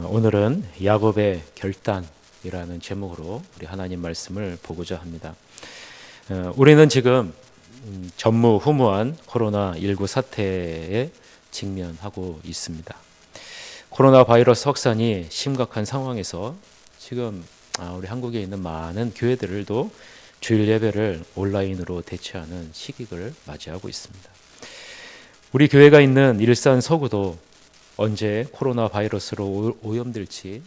오늘은 야곱의 결단이라는 제목으로 우리 하나님 말씀을 보고자 합니다. 우리는 지금 전무후무한 코로나19 사태에 직면하고 있습니다. 코로나 바이러스 확산이 심각한 상황에서 지금 우리 한국에 있는 많은 교회들도 주일 예배를 온라인으로 대체하는 시기를 맞이하고 있습니다. 우리 교회가 있는 일산 서구도 언제 코로나 바이러스로 오염될지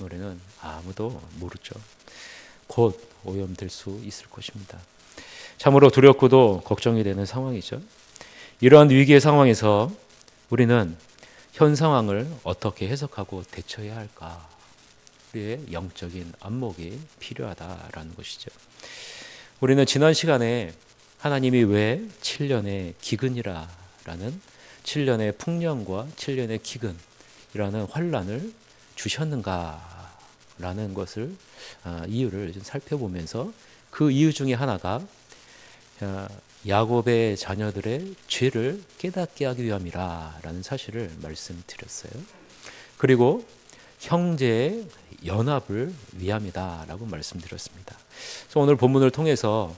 우리는 아무도 모르죠. 곧 오염될 수 있을 것입니다. 참으로 두렵고도 걱정이 되는 상황이죠. 이러한 위기의 상황에서 우리는 현 상황을 어떻게 해석하고 대처해야 할까? 우리의 영적인 안목이 필요하다라는 것이죠. 우리는 지난 시간에 하나님이 왜 7년의 기근이라는 7년의 풍년과 7년의 기근이라는 환란을 주셨는가라는 것을 이유를 좀 살펴보면서 그 이유 중에 하나가 야곱의 자녀들의 죄를 깨닫게 하기 위함이라는 사실을 말씀드렸어요. 그리고 형제의 연합을 위함이다라고 말씀드렸습니다. 그래서 오늘 본문을 통해서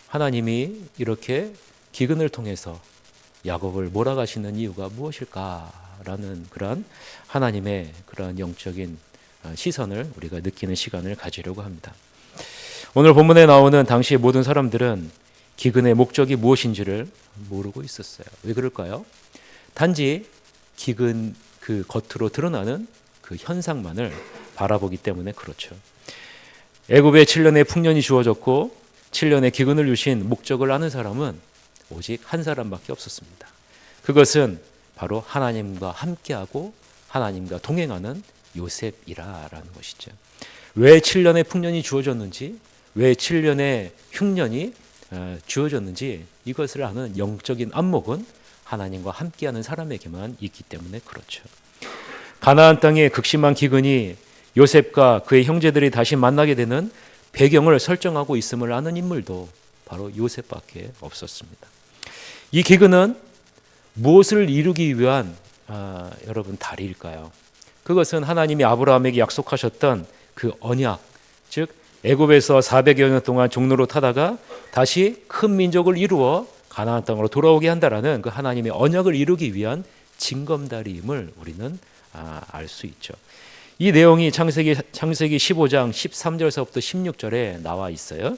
하나님이 이렇게 기근을 통해서 야곱을 몰아가시는 이유가 무엇일까라는 그러한 하나님의 그러한 영적인 시선을 우리가 느끼는 시간을 가지려고 합니다. 오늘 본문에 나오는 당시의 모든 사람들은 기근의 목적이 무엇인지를 모르고 있었어요. 왜 그럴까요? 단지 기근 그 겉으로 드러나는 그 현상만을 바라보기 때문에 그렇죠. 애굽에 7년의 풍년이 주어졌고 7년의 기근을 주신 목적을 아는 사람은 오직 한 사람밖에 없었습니다. 그것은 바로 하나님과 함께하고 하나님과 동행하는 요셉이라는 것이죠. 왜 7년의 풍년이 주어졌는지, 왜 7년의 흉년이 주어졌는지 이것을 아는 영적인 안목은 하나님과 함께하는 사람에게만 있기 때문에 그렇죠. 가나안 땅의 극심한 기근이 요셉과 그의 형제들이 다시 만나게 되는 배경을 설정하고 있음을 아는 인물도 바로 요셉밖에 없었습니다. 이 기근은 무엇을 이루기 위한 여러분 다리일까요? 그것은 하나님이 아브라함에게 약속하셨던 그 언약, 즉 애굽에서 400여 년 동안 종로로 타다가 다시 큰 민족을 이루어 가나안 땅으로 돌아오게 한다라는 그 하나님의 언약을 이루기 위한 징검다리임을 우리는 알 수 있죠. 이 내용이 창세기 15장 13절서부터 16절에 나와 있어요.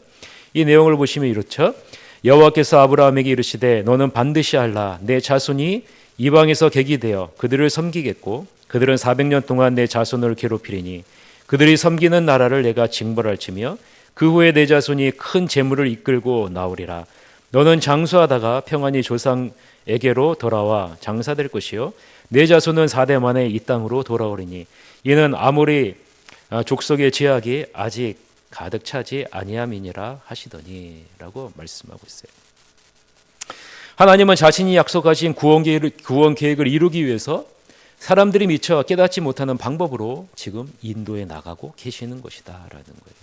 이 내용을 보시면 이렇죠. 여호와께서 아브라함에게 이르시되 너는 반드시 알라. 내 자손이 이방에서 객이 되어 그들을 섬기겠고 그들은 400년 동안 내 자손을 괴롭히리니 그들이 섬기는 나라를 내가 징벌할지며 그 후에 내 자손이 큰 재물을 이끌고 나오리라. 너는 장수하다가 평안히 조상에게로 돌아와 장사될 것이요 내 자손은 4대 만에 이 땅으로 돌아오리니 이는 아모리 족속의 제약이 아직 가득 차지 아니함이니라 하시더니라고 말씀하고 있어요. 하나님은 자신이 약속하신 구원 계획을 이루기 위해서 사람들이 미처 깨닫지 못하는 방법으로 지금 인도해 나가고 계시는 것이다라는 거예요.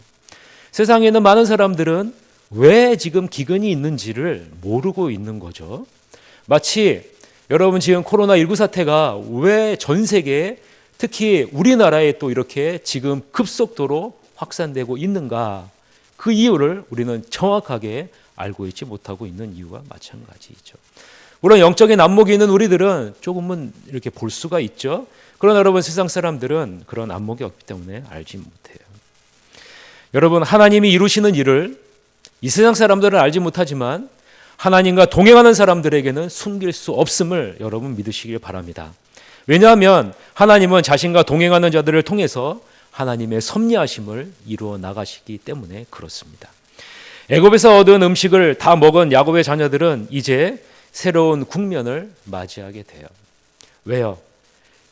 세상에 있는 많은 사람들은 왜 지금 기근이 있는지를 모르고 있는 거죠. 마치 여러분 지금 코로나19 사태가 왜 전 세계에 특히 우리나라에 또 이렇게 지금 급속도로 확산되고 있는가, 그 이유를 우리는 정확하게 알고 있지 못하고 있는 이유와 마찬가지이죠. 물론 영적인 안목이 있는 우리들은 조금은 이렇게 볼 수가 있죠. 그러나 여러분 세상 사람들은 그런 안목이 없기 때문에 알지 못해요. 여러분 하나님이 이루시는 일을 이 세상 사람들은 알지 못하지만 하나님과 동행하는 사람들에게는 숨길 수 없음을 여러분 믿으시길 바랍니다. 왜냐하면 하나님은 자신과 동행하는 자들을 통해서 하나님의 섭리하심을 이루어 나가시기 때문에 그렇습니다. 애굽에서 얻은 음식을 다 먹은 야곱의 자녀들은 이제 새로운 국면을 맞이하게 돼요. 왜요?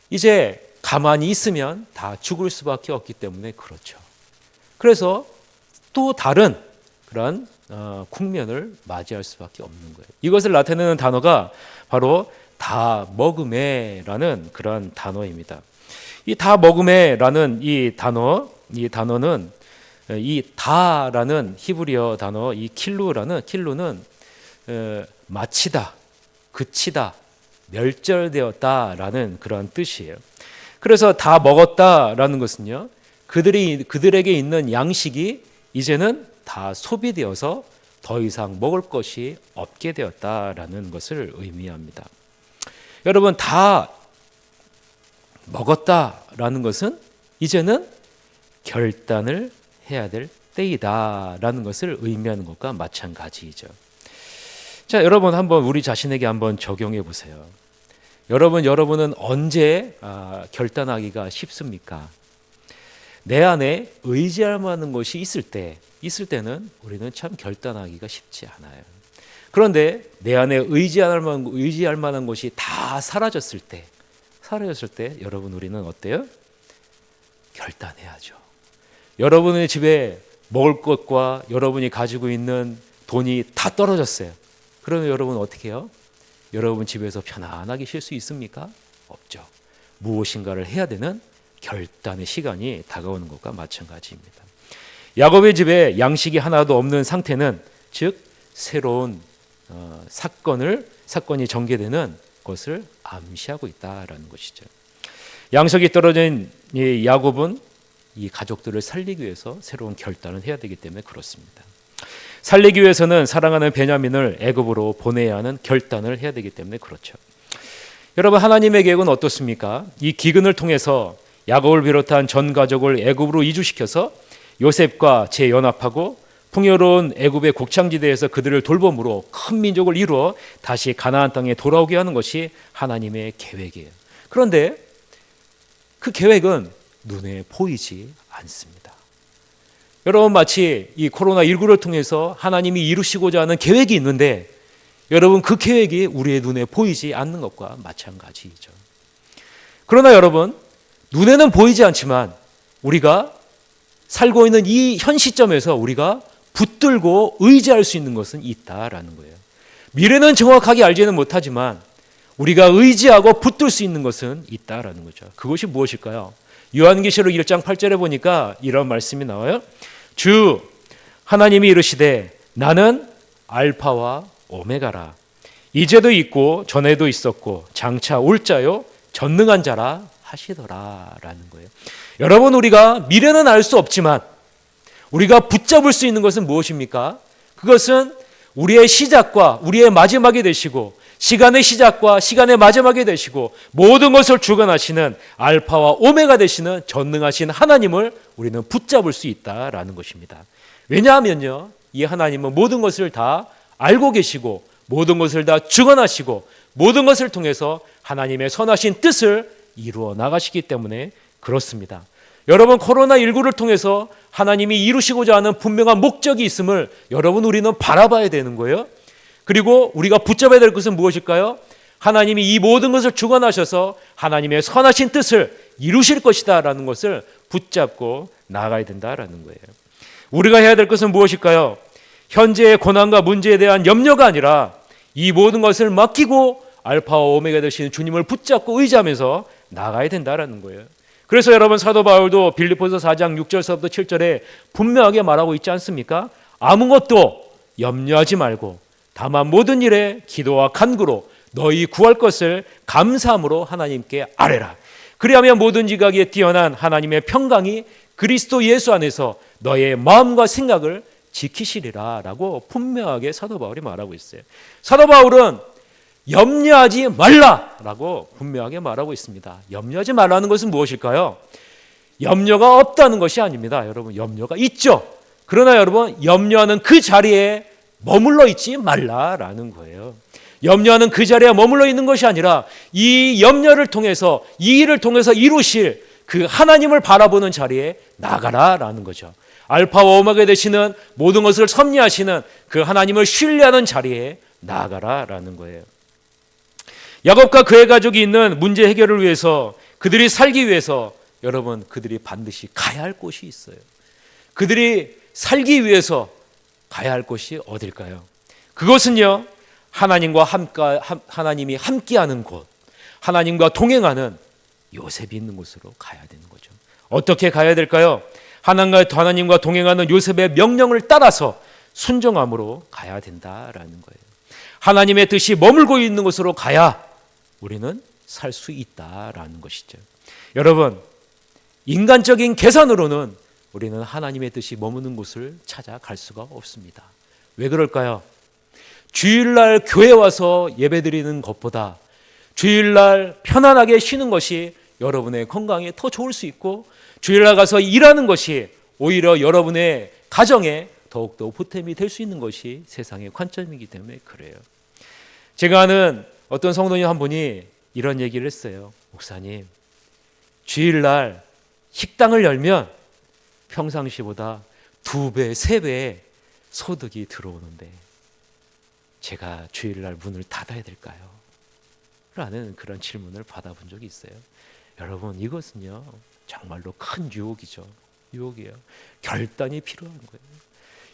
이제 가만히 있으면 다 죽을 수밖에 없기 때문에 그렇죠. 그래서 또 다른 그런 국면을 맞이할 수밖에 없는 거예요. 이것을 나타내는 단어가 바로 다 먹음에라는 그런 단어입니다. 이 다 먹음에라는 이 단어는 이 다라는 히브리어 단어 이 킬루는 마치다, 그치다, 멸절되었다라는 그런 뜻이에요. 그래서 다 먹었다라는 것은요, 그들에게 있는 양식이 이제는 다 소비되어서 더 이상 먹을 것이 없게 되었다라는 것을 의미합니다. 여러분, 다 먹었다라는 것은 이제는 결단을 해야 될 때이다라는 것을 의미하는 것과 마찬가지이죠. 자, 여러분 한번 우리 자신에게 한번 적용해 보세요. 여러분은 언제 결단하기가 쉽습니까? 내 안에 의지할 만한 것이 있을 때는 우리는 참 결단하기가 쉽지 않아요. 그런데 내 안에 의지할 만한 것이 다 사라졌을 때 여러분, 우리는 어때요? 결단해야죠. 여러분의 집에 먹을 것과 여러분이 가지고 있는 돈이 다 떨어졌어요. 그러면 여러분 어떻게 해요? 여러분 집에서 편안하게 쉴 수 있습니까? 없죠. 무엇인가를 해야 되는 결단의 시간이 다가오는 것과 마찬가지입니다. 야곱의 집에 양식이 하나도 없는 상태는, 즉 새로운 사건이 전개되는 것을 암시하고 있다라는 것이죠. 양식이 떨어진 이 야곱은 이 가족들을 살리기 위해서 새로운 결단을 해야 되기 때문에 그렇습니다. 살리기 위해서는 사랑하는 베냐민을 애굽으로 보내야 하는 결단을 해야 되기 때문에 그렇죠. 여러분, 하나님의 계획은 어떻습니까? 이 기근을 통해서 야곱을 비롯한 전 가족을 애굽으로 이주시켜서 요셉과 재연합하고 풍요로운 애굽의 곡창지대에서 그들을 돌봄으로 큰 민족을 이루어 다시 가나안 땅에 돌아오게 하는 것이 하나님의 계획이에요. 그런데 그 계획은 눈에 보이지 않습니다. 여러분, 마치 이 코로나19를 통해서 하나님이 이루시고자 하는 계획이 있는데, 여러분, 그 계획이 우리의 눈에 보이지 않는 것과 마찬가지이죠. 그러나 여러분, 눈에는 보이지 않지만 우리가 살고 있는 이 현 시점에서 우리가 붙들고 의지할 수 있는 것은 있다라는 거예요. 미래는 정확하게 알지는 못하지만 우리가 의지하고 붙들 수 있는 것은 있다라는 거죠. 그것이 무엇일까요? 요한계시록 1장 8절에 보니까 이런 말씀이 나와요. 주 하나님이 이르시되 나는 알파와 오메가라. 이제도 있고 전에도 있었고 장차 올 자요 전능한 자라 하시더라라는 거예요. 여러분, 우리가 미래는 알 수 없지만 우리가 붙잡을 수 있는 것은 무엇입니까? 그것은 우리의 시작과 우리의 마지막이 되시고, 시간의 시작과 시간의 마지막이 되시고, 모든 것을 주관하시는 알파와 오메가 되시는 전능하신 하나님을 우리는 붙잡을 수 있다라는 것입니다. 왜냐하면요, 이 하나님은 모든 것을 다 알고 계시고 모든 것을 다 주관하시고 모든 것을 통해서 하나님의 선하신 뜻을 이루어 나가시기 때문에 그렇습니다. 여러분, 코로나19를 통해서 하나님이 이루시고자 하는 분명한 목적이 있음을 여러분, 우리는 바라봐야 되는 거예요. 그리고 우리가 붙잡아야 될 것은 무엇일까요? 하나님이 이 모든 것을 주관하셔서 하나님의 선하신 뜻을 이루실 것이다 라는 것을 붙잡고 나아가야 된다라는 거예요. 우리가 해야 될 것은 무엇일까요? 현재의 고난과 문제에 대한 염려가 아니라 이 모든 것을 맡기고 알파와 오메가 되시는 주님을 붙잡고 의지하면서 나아가야 된다라는 거예요. 그래서 여러분, 사도 바울도 빌립보서 4장 6절서부터 7절에 분명하게 말하고 있지 않습니까? 아무것도 염려하지 말고 다만 모든 일에 기도와 간구로 너희 구할 것을 감사함으로 하나님께 아뢰라. 그리하면 모든 지각에 뛰어난 하나님의 평강이 그리스도 예수 안에서 너의 마음과 생각을 지키시리라 라고 분명하게 사도 바울이 말하고 있어요. 사도 바울은 염려하지 말라라고 분명하게 말하고 있습니다. 염려하지 말라는 것은 무엇일까요? 염려가 없다는 것이 아닙니다. 여러분, 염려가 있죠. 그러나 여러분, 염려하는 그 자리에 머물러 있지 말라라는 거예요. 염려하는 그 자리에 머물러 있는 것이 아니라 이 염려를 통해서, 이 일을 통해서 이루실 그 하나님을 바라보는 자리에 나가라라는 거죠. 알파와 오메가 되시는 모든 것을 섭리하시는 그 하나님을 신뢰하는 자리에 나아가라라는 거예요. 야곱과 그의 가족이 있는 문제 해결을 위해서, 그들이 살기 위해서 여러분, 그들이 반드시 가야 할 곳이 있어요. 그들이 살기 위해서 가야 할 곳이 어딜까요? 그것은요, 하나님이 함께하는 곳, 하나님과 동행하는 요셉이 있는 곳으로 가야 되는 거죠. 어떻게 가야 될까요? 하나님과 동행하는 요셉의 명령을 따라서 순종함으로 가야 된다라는 거예요. 하나님의 뜻이 머물고 있는 곳으로 가야 우리는 살 수 있다라는 것이죠. 여러분, 인간적인 계산으로는 우리는 하나님의 뜻이 머무는 곳을 찾아갈 수가 없습니다. 왜 그럴까요? 주일날 교회 와서 예배드리는 것보다 주일날 편안하게 쉬는 것이 여러분의 건강에 더 좋을 수 있고, 주일날 가서 일하는 것이 오히려 여러분의 가정에 더욱더 보탬이 될 수 있는 것이 세상의 관점이기 때문에 그래요. 제가 아는 어떤 성도님 한 분이 이런 얘기를 했어요. 목사님, 주일날 식당을 열면 평상시보다 2배, 3배의 소득이 들어오는데 제가 주일날 문을 닫아야 될까요? 라는 그런 질문을 받아본 적이 있어요. 여러분, 이것은요 정말로 큰 유혹이죠. 유혹이에요. 결단이 필요한 거예요.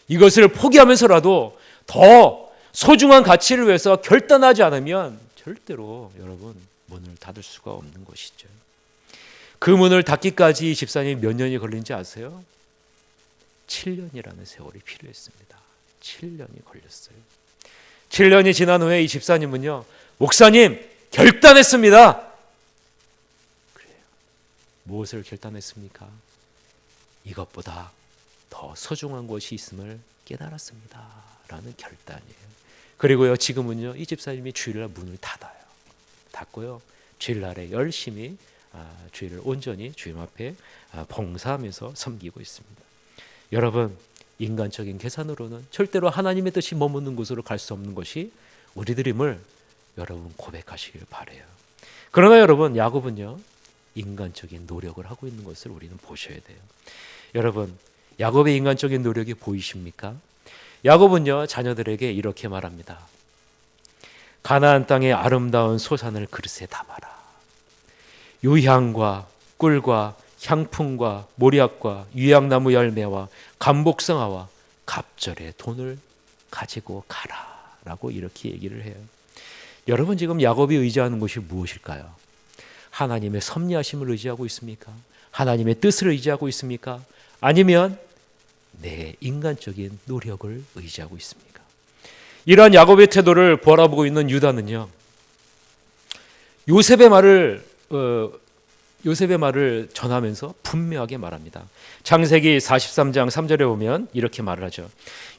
이것을 포기하면서라도 더 소중한 가치를 위해서 결단하지 않으면 절대로 여러분 문을 닫을 수가 없는 것이죠. 그 문을 닫기까지 이 집사님이 몇 년이 걸린지 아세요? 7년이라는 세월이 필요했습니다. 7년이 걸렸어요. 7년이 지난 후에 이 집사님은요, 목사님 결단했습니다. 그래요. 무엇을 결단했습니까? 이것보다 더 소중한 것이 있음을 깨달았습니다. 라는 결단이에요. 그리고요, 지금은요, 이 집사님이 주일날 문을 닫고요, 주일날에 열심히 주일을 온전히 주님 앞에 봉사하면서 섬기고 있습니다. 여러분, 인간적인 계산으로는 절대로 하나님의 뜻이 머무는 곳으로 갈 수 없는 것이 우리들임을 여러분 고백하시길 바라요. 그러나 여러분, 야곱은요 인간적인 노력을 하고 있는 것을 우리는 보셔야 돼요. 여러분, 야곱의 인간적인 노력이 보이십니까? 야곱은요 자녀들에게 이렇게 말합니다. 가나안 땅의 아름다운 소산을 그릇에 담아라. 유향과 꿀과 향품과 모략과 유향나무 열매와 감복성화와 갑절의 돈을 가지고 가라 라고 이렇게 얘기를 해요. 여러분, 지금 야곱이 의지하는 것이 무엇일까요? 하나님의 섭리하심을 의지하고 있습니까? 하나님의 뜻을 의지하고 있습니까? 아니면 내 인간적인 노력을 의지하고 있습니까? 이러한 야곱의 태도를 바라보고 있는 유다는요, 요셉의 말을 전하면서 분명하게 말합니다. 창세기 43장 3절에 보면 이렇게 말을 하죠.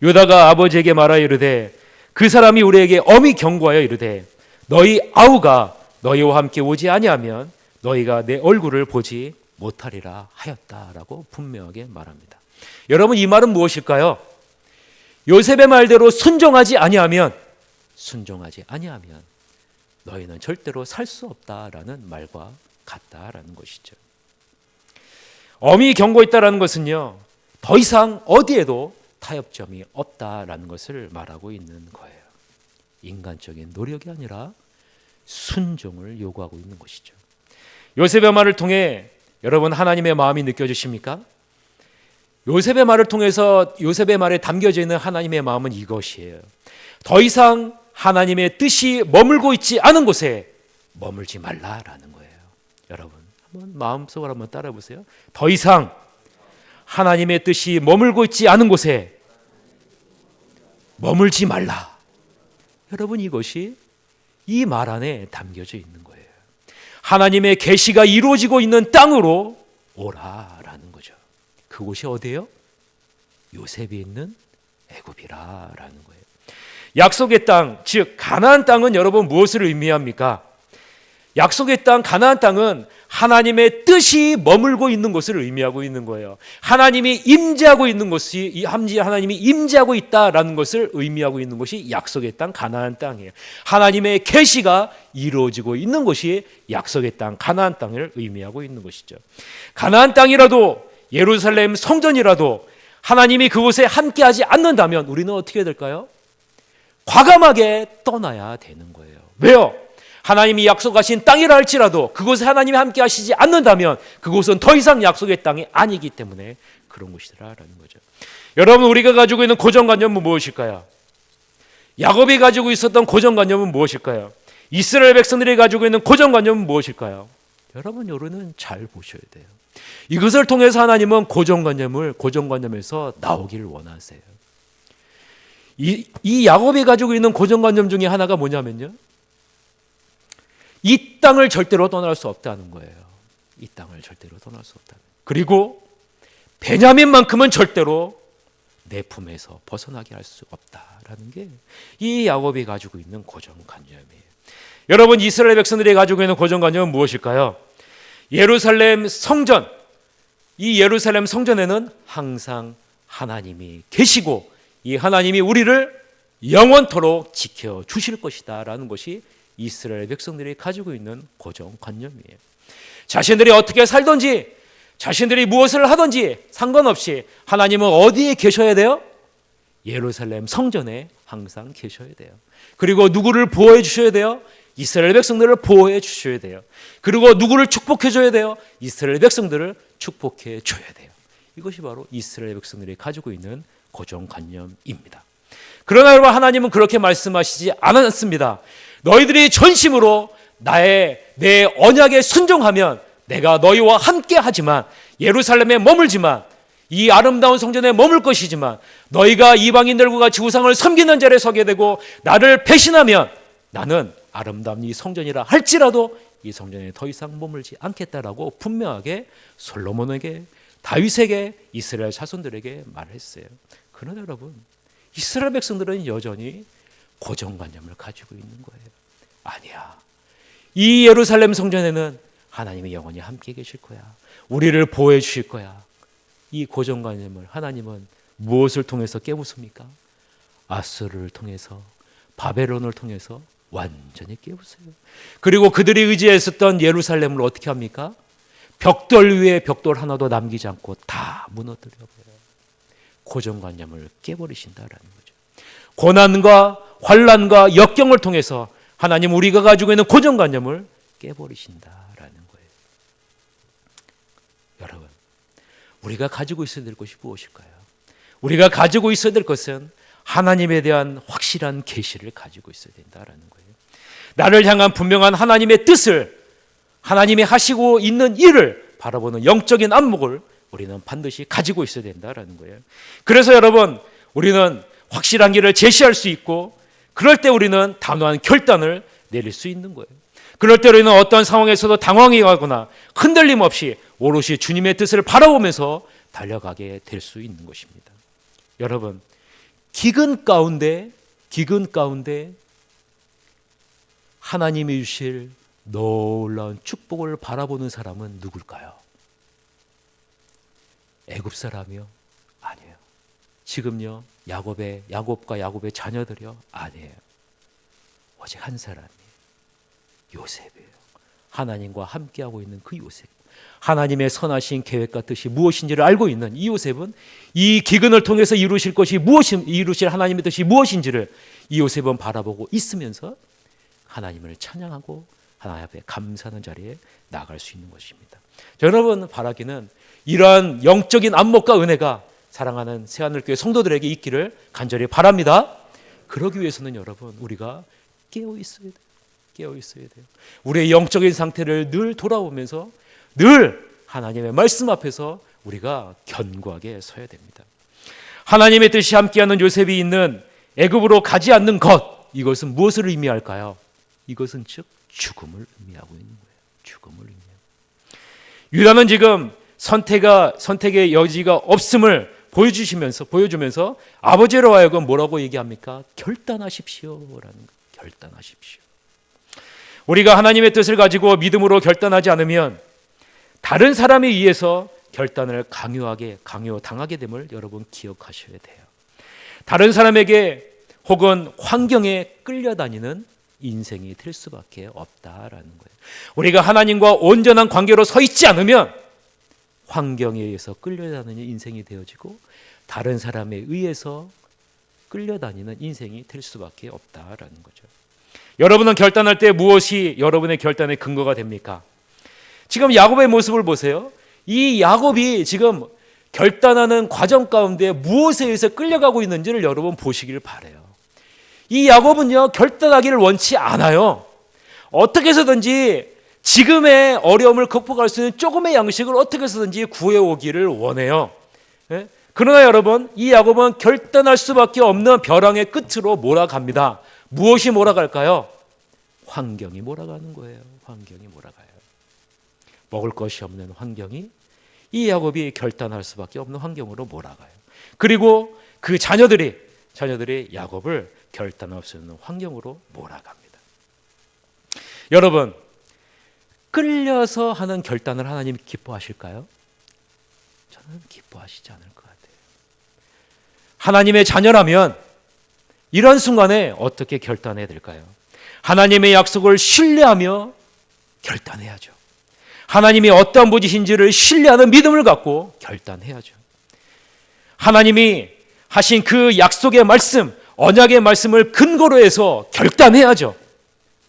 유다가 아버지에게 말하여 이르되 그 사람이 우리에게 엄히 경고하여 이르되 너희 아우가 너희와 함께 오지 아니하면 너희가 내 얼굴을 보지 못하리라 하였다라고 분명하게 말합니다. 여러분, 이 말은 무엇일까요? 요셉의 말대로 순종하지 아니하면 너희는 절대로 살 수 없다라는 말과 같다라는 것이죠. 엄히 경고했다라는 것은요, 더 이상 어디에도 타협점이 없다라는 것을 말하고 있는 거예요. 인간적인 노력이 아니라 순종을 요구하고 있는 것이죠. 요셉의 말을 통해 여러분 하나님의 마음이 느껴지십니까? 요셉의 말을 통해서 요셉의 말에 담겨져 있는 하나님의 마음은 이것이에요. 더 이상 하나님의 뜻이 머물고 있지 않은 곳에 머물지 말라라는 거예요. 여러분, 한번 마음속으로 한번 따라 보세요. 더 이상 하나님의 뜻이 머물고 있지 않은 곳에 머물지 말라. 여러분, 이것이 이 말 안에 담겨져 있는 거예요. 하나님의 계시가 이루어지고 있는 땅으로 오라라는 거죠. 그곳이 어디예요? 요셉이 있는 애굽이라라는 거예요. 약속의 땅, 즉 가나안 땅은 여러분 무엇을 의미합니까? 약속의 땅 가나안 땅은 하나님의 뜻이 머물고 있는 것을 의미하고 있는 거예요. 하나님이 임재하고 있는 것이, 하나님이 임재하고 있다라는 것을 의미하고 있는 것이 약속의 땅 가나안 땅이에요. 하나님의 계시가 이루어지고 있는 것이 약속의 땅 가나안 땅을 의미하고 있는 것이죠. 가나안 땅이라도 예루살렘 성전이라도 하나님이 그곳에 함께하지 않는다면 우리는 어떻게 해야 될까요? 과감하게 떠나야 되는 거예요. 왜요? 하나님이 약속하신 땅이라 할지라도 그곳에 하나님이 함께 하시지 않는다면 그곳은 더 이상 약속의 땅이 아니기 때문에 그런 곳이라는 거죠. 여러분, 우리가 가지고 있는 고정관념은 무엇일까요? 야곱이 가지고 있었던 고정관념은 무엇일까요? 이스라엘 백성들이 가지고 있는 고정관념은 무엇일까요? 여러분, 여러분은 잘 보셔야 돼요. 이것을 통해서 하나님은 고정관념에서 나오기를 원하세요. 이 야곱이 가지고 있는 고정관념 중에 하나가 뭐냐면요, 이 땅을 절대로 떠날 수 없다는 거예요. 이 땅을 절대로 떠날 수 없다. 그리고 베냐민만큼은 절대로 내 품에서 벗어나게 할 수 없다라는 게 이 야곱이 가지고 있는 고정관념이에요. 여러분, 이스라엘 백성들이 가지고 있는 고정관념은 무엇일까요? 예루살렘 성전, 이 예루살렘 성전에는 항상 하나님이 계시고 이 하나님이 우리를 영원토록 지켜주실 것이다 라는 것이 이스라엘 백성들이 가지고 있는 고정관념이에요. 자신들이 어떻게 살든지, 자신들이 무엇을 하든지 상관없이 하나님은 어디에 계셔야 돼요? 예루살렘 성전에 항상 계셔야 돼요. 그리고 누구를 보호해 주셔야 돼요? 이스라엘 백성들을 보호해 주셔야 돼요. 그리고 누구를 축복해 줘야 돼요? 이스라엘 백성들을 축복해 줘야 돼요. 이것이 바로 이스라엘 백성들이 가지고 있는 고정관념입니다. 그러나 여러분, 하나님은 그렇게 말씀하시지 않았습니다. 너희들이 전심으로 내 언약에 순종하면 내가 너희와 함께 하지만, 예루살렘에 머물지만, 이 아름다운 성전에 머물 것이지만, 너희가 이방인들과 같이 우상을 섬기는 자리에 서게 되고 나를 배신하면 나는 아름다운 이 성전이라 할지라도 이 성전에 더 이상 머물지 않겠다라고 분명하게 솔로몬에게, 다윗에게, 이스라엘 자손들에게 말했어요. 그러나 여러분, 이스라엘 백성들은 여전히 고정관념을 가지고 있는 거예요. 아니야, 이 예루살렘 성전에는 하나님이 영원히 함께 계실 거야. 우리를 보호해 주실 거야. 이 고정관념을 하나님은 무엇을 통해서 깨부숩니까? 아수르를 통해서, 바벨론을 통해서 완전히 깨부숴요. 그리고 그들이 의지했었던 예루살렘을 어떻게 합니까? 벽돌 위에 벽돌 하나도 남기지 않고 다 무너뜨려 버려요. 고정관념을 깨버리신다라는 거죠. 고난과 환난과 역경을 통해서 하나님, 우리가 가지고 있는 고정관념을 깨버리신다라는 거예요. 여러분, 우리가 가지고 있어야 될 것이 무엇일까요? 우리가 가지고 있어야 될 것은 하나님에 대한 확실한 계시를 가지고 있어야 된다라는 거예요. 나를 향한 분명한 하나님의 뜻을, 하나님이 하시고 있는 일을 바라보는 영적인 안목을 우리는 반드시 가지고 있어야 된다라는 거예요. 그래서 여러분, 우리는 확실한 길을 제시할 수 있고, 그럴 때 우리는 단호한 결단을 내릴 수 있는 거예요. 그럴 때 우리는 어떤 상황에서도 당황하거나 흔들림 없이 오롯이 주님의 뜻을 바라보면서 달려가게 될 수 있는 것입니다. 여러분, 기근 가운데 하나님이 주실 놀라운 축복을 바라보는 사람은 누굴까요? 애굽 사람이요? 아니에요. 지금요, 야곱과 야곱의 자녀들이요? 아니에요. 오직 한 사람이에요. 요셉이에요. 하나님과 함께하고 있는 그 요셉. 하나님의 선하신 계획과 뜻이 무엇인지를 알고 있는 이 요셉은 이 기근을 통해서 이루실 하나님의 뜻이 무엇인지를 이 요셉은 바라보고 있으면서 하나님을 찬양하고 하나님 앞에 감사하는 자리에 나갈 수 있는 것입니다. 여러분, 바라기는 이러한 영적인 안목과 은혜가 사랑하는 새하늘교회 성도들에게 있기를 간절히 바랍니다. 그러기 위해서는 여러분, 우리가 깨어 있어야 돼요. 우리의 영적인 상태를 늘 돌아보면서 늘 하나님의 말씀 앞에서 우리가 견고하게 서야 됩니다. 하나님의 뜻이 함께하는 요셉이 있는 애굽으로 가지 않는 것, 이것은 무엇을 의미할까요? 이것은 즉 죽음을 의미하고 있는 거예요. 죽음을 의미해요. 유다는 지금 선택의 여지가 없음을 보여주면서 아버지로 하여금 뭐라고 얘기합니까? 결단하십시오라는 거예요. 결단하십시오. 우리가 하나님의 뜻을 가지고 믿음으로 결단하지 않으면 다른 사람에 의해서 결단을 강요당하게 됨을 여러분 기억하셔야 돼요. 다른 사람에게 혹은 환경에 끌려다니는 인생이 될 수밖에 없다라는 거예요. 우리가 하나님과 온전한 관계로 서 있지 않으면 환경에 의해서 끌려다니는 인생이 되어지고 다른 사람에 의해서 끌려다니는 인생이 될 수밖에 없다라는 거죠. 여러분은 결단할 때 무엇이 여러분의 결단의 근거가 됩니까? 지금 야곱의 모습을 보세요. 이 야곱이 지금 결단하는 과정 가운데 무엇에 의해서 끌려가고 있는지를 여러분 보시길 바라요. 이 야곱은요, 결단하기를 원치 않아요. 어떻게 해서든지 지금의 어려움을 극복할 수 있는 조금의 양식을 어떻게 해서든지 구해오기를 원해요. 그러나 여러분, 이 야곱은 결단할 수밖에 없는 벼랑의 끝으로 몰아갑니다. 무엇이 몰아갈까요? 환경이 몰아가는 거예요. 환경이 몰아가요. 먹을 것이 없는 환경이 이 야곱이 결단할 수밖에 없는 환경으로 몰아가요. 그리고 그 자녀들이 야곱을 결단할 수 있는 환경으로 몰아갑니다. 여러분, 끌려서 하는 결단을 하나님이 기뻐하실까요? 저는 기뻐하시지 않을 것 같아요. 하나님의 자녀라면 이런 순간에 어떻게 결단해야 될까요? 하나님의 약속을 신뢰하며 결단해야죠. 하나님이 어떤 분이신지를 신뢰하는 믿음을 갖고 결단해야죠. 하나님이 하신 그 약속의 말씀, 언약의 말씀을 근거로 해서 결단해야죠.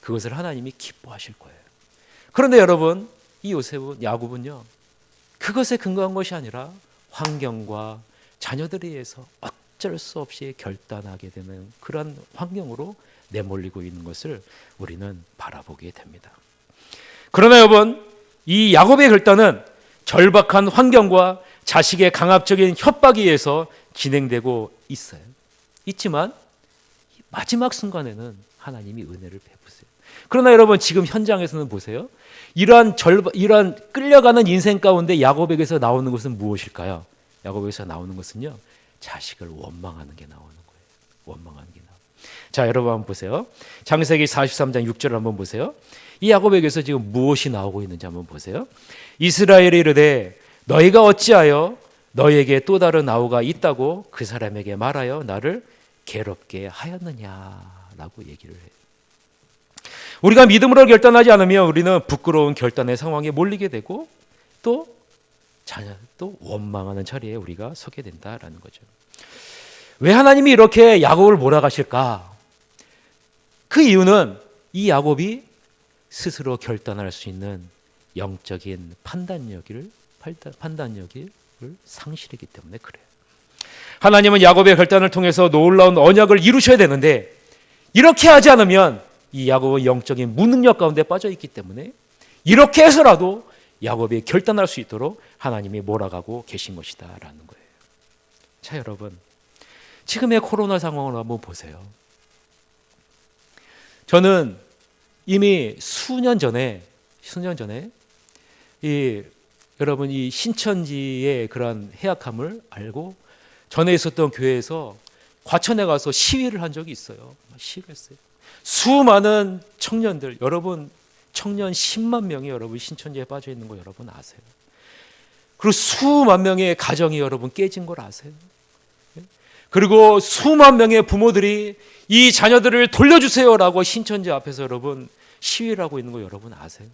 그것을 하나님이 기뻐하실 거예요. 그런데 여러분, 이 야곱은요, 그것에 근거한 것이 아니라 환경과 자녀들에 의해서 어쩔 수 없이 결단하게 되는 그런 환경으로 내몰리고 있는 것을 우리는 바라보게 됩니다. 그러나 여러분, 이 야곱의 결단은 절박한 환경과 자식의 강압적인 협박에 의해서 진행되고 있지만 마지막 순간에는 하나님이 은혜를 베푸세요. 그러나 여러분, 지금 현장에서는 보세요. 이러한 끌려가는 인생 가운데 야곱에게서 나오는 것은 무엇일까요? 야곱에게서 나오는 것은요, 자식을 원망하는 게 나오는 거예요. 원망하는 게 나와요. 자, 여러분 한번 보세요. 창세기 43장 6절을 한번 보세요. 이 야곱에게서 지금 무엇이 나오고 있는지 한번 보세요. 이스라엘이 이르되 너희가 어찌하여 너희에게 또 다른 아우가 있다고 그 사람에게 말하여 나를 괴롭게 하였느냐라고 얘기를 해요. 우리가 믿음으로 결단하지 않으면 우리는 부끄러운 결단의 상황에 몰리게 되고 또 원망하는 자리에 우리가 서게 된다라는 거죠. 왜 하나님이 이렇게 야곱을 몰아가실까? 그 이유는 이 야곱이 스스로 결단할 수 있는 영적인 판단력을 상실했기 때문에 그래요. 하나님은 야곱의 결단을 통해서 놀라운 언약을 이루셔야 되는데 이렇게 하지 않으면 이 야곱은 영적인 무능력 가운데 빠져 있기 때문에 이렇게 해서라도 야곱이 결단할 수 있도록 하나님이 몰아가고 계신 것이다라는 거예요. 자, 여러분, 지금의 코로나 상황을 한번 보세요. 저는 이미 수년 전에 여러분 이 신천지의 그런 해악함을 알고 전에 있었던 교회에서 과천에 가서 시위를 한 적이 있어요. 시위를 했어요. 수많은 청년들, 여러분 청년 10만 명이 여러분 신천지에 빠져 있는 거 여러분 아세요? 그리고 수만 명의 가정이 여러분 깨진 걸 아세요? 그리고 수만 명의 부모들이 이 자녀들을 돌려주세요라고 신천지 앞에서 여러분 시위를 하고 있는 거 여러분 아세요?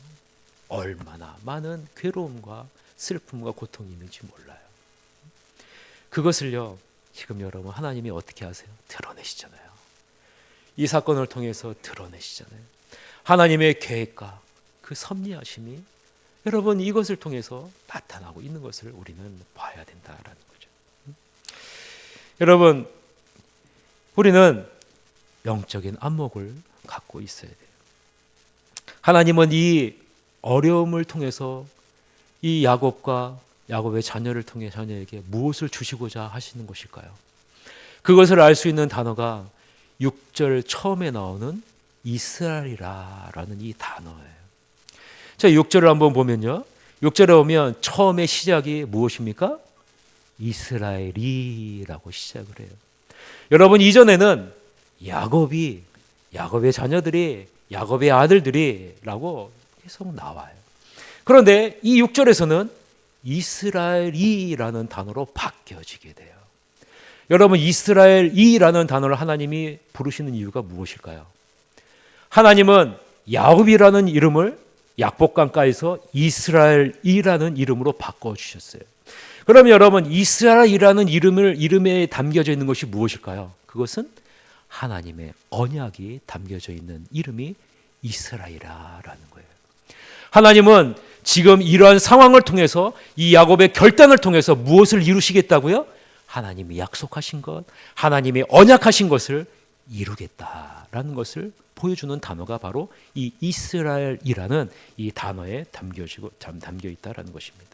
얼마나 많은 괴로움과 슬픔과 고통이 있는지 몰라요. 그것을요, 지금 여러분 하나님이 어떻게 하세요? 드러내시잖아요. 이 사건을 통해서 드러내시잖아요. 하나님의 계획과 그 섭리하심이 여러분 이것을 통해서 나타나고 있는 것을 우리는 봐야 된다라는 거죠. 여러분, 우리는 영적인 안목을 갖고 있어야 돼요. 하나님은 이 어려움을 통해서 이 야곱의 자녀를 통해 자녀에게 무엇을 주시고자 하시는 것일까요? 그것을 알 수 있는 단어가 6절 처음에 나오는 이스라엘이라는 이 단어예요. 자, 6절을 한번 보면요. 6절에 보면 처음에 시작이 무엇입니까? 이스라엘이라고 시작을 해요. 여러분, 이전에는 야곱의 자녀들이, 야곱의 아들들이라고 계속 나와요. 그런데 이 6절에서는 이스라엘이라는 단어로 바뀌어지게 돼요. 여러분, 이스라엘이라는 단어를 하나님이 부르시는 이유가 무엇일까요? 하나님은 야곱이라는 이름을 약복강가에서 이스라엘이라는 이름으로 바꿔주셨어요. 그러면 여러분, 이스라엘이라는 이름에 담겨져 있는 것이 무엇일까요? 그것은 하나님의 언약이 담겨져 있는 이름이 이스라엘이라는 거예요. 하나님은 지금 이러한 상황을 통해서 이 야곱의 결단을 통해서 무엇을 이루시겠다고요? 하나님이 약속하신 것, 하나님이 언약하신 것을 이루겠다라는 것을 보여주는 단어가 바로 이 이스라엘이라는 이 단어에 담겨 있다라는 것입니다.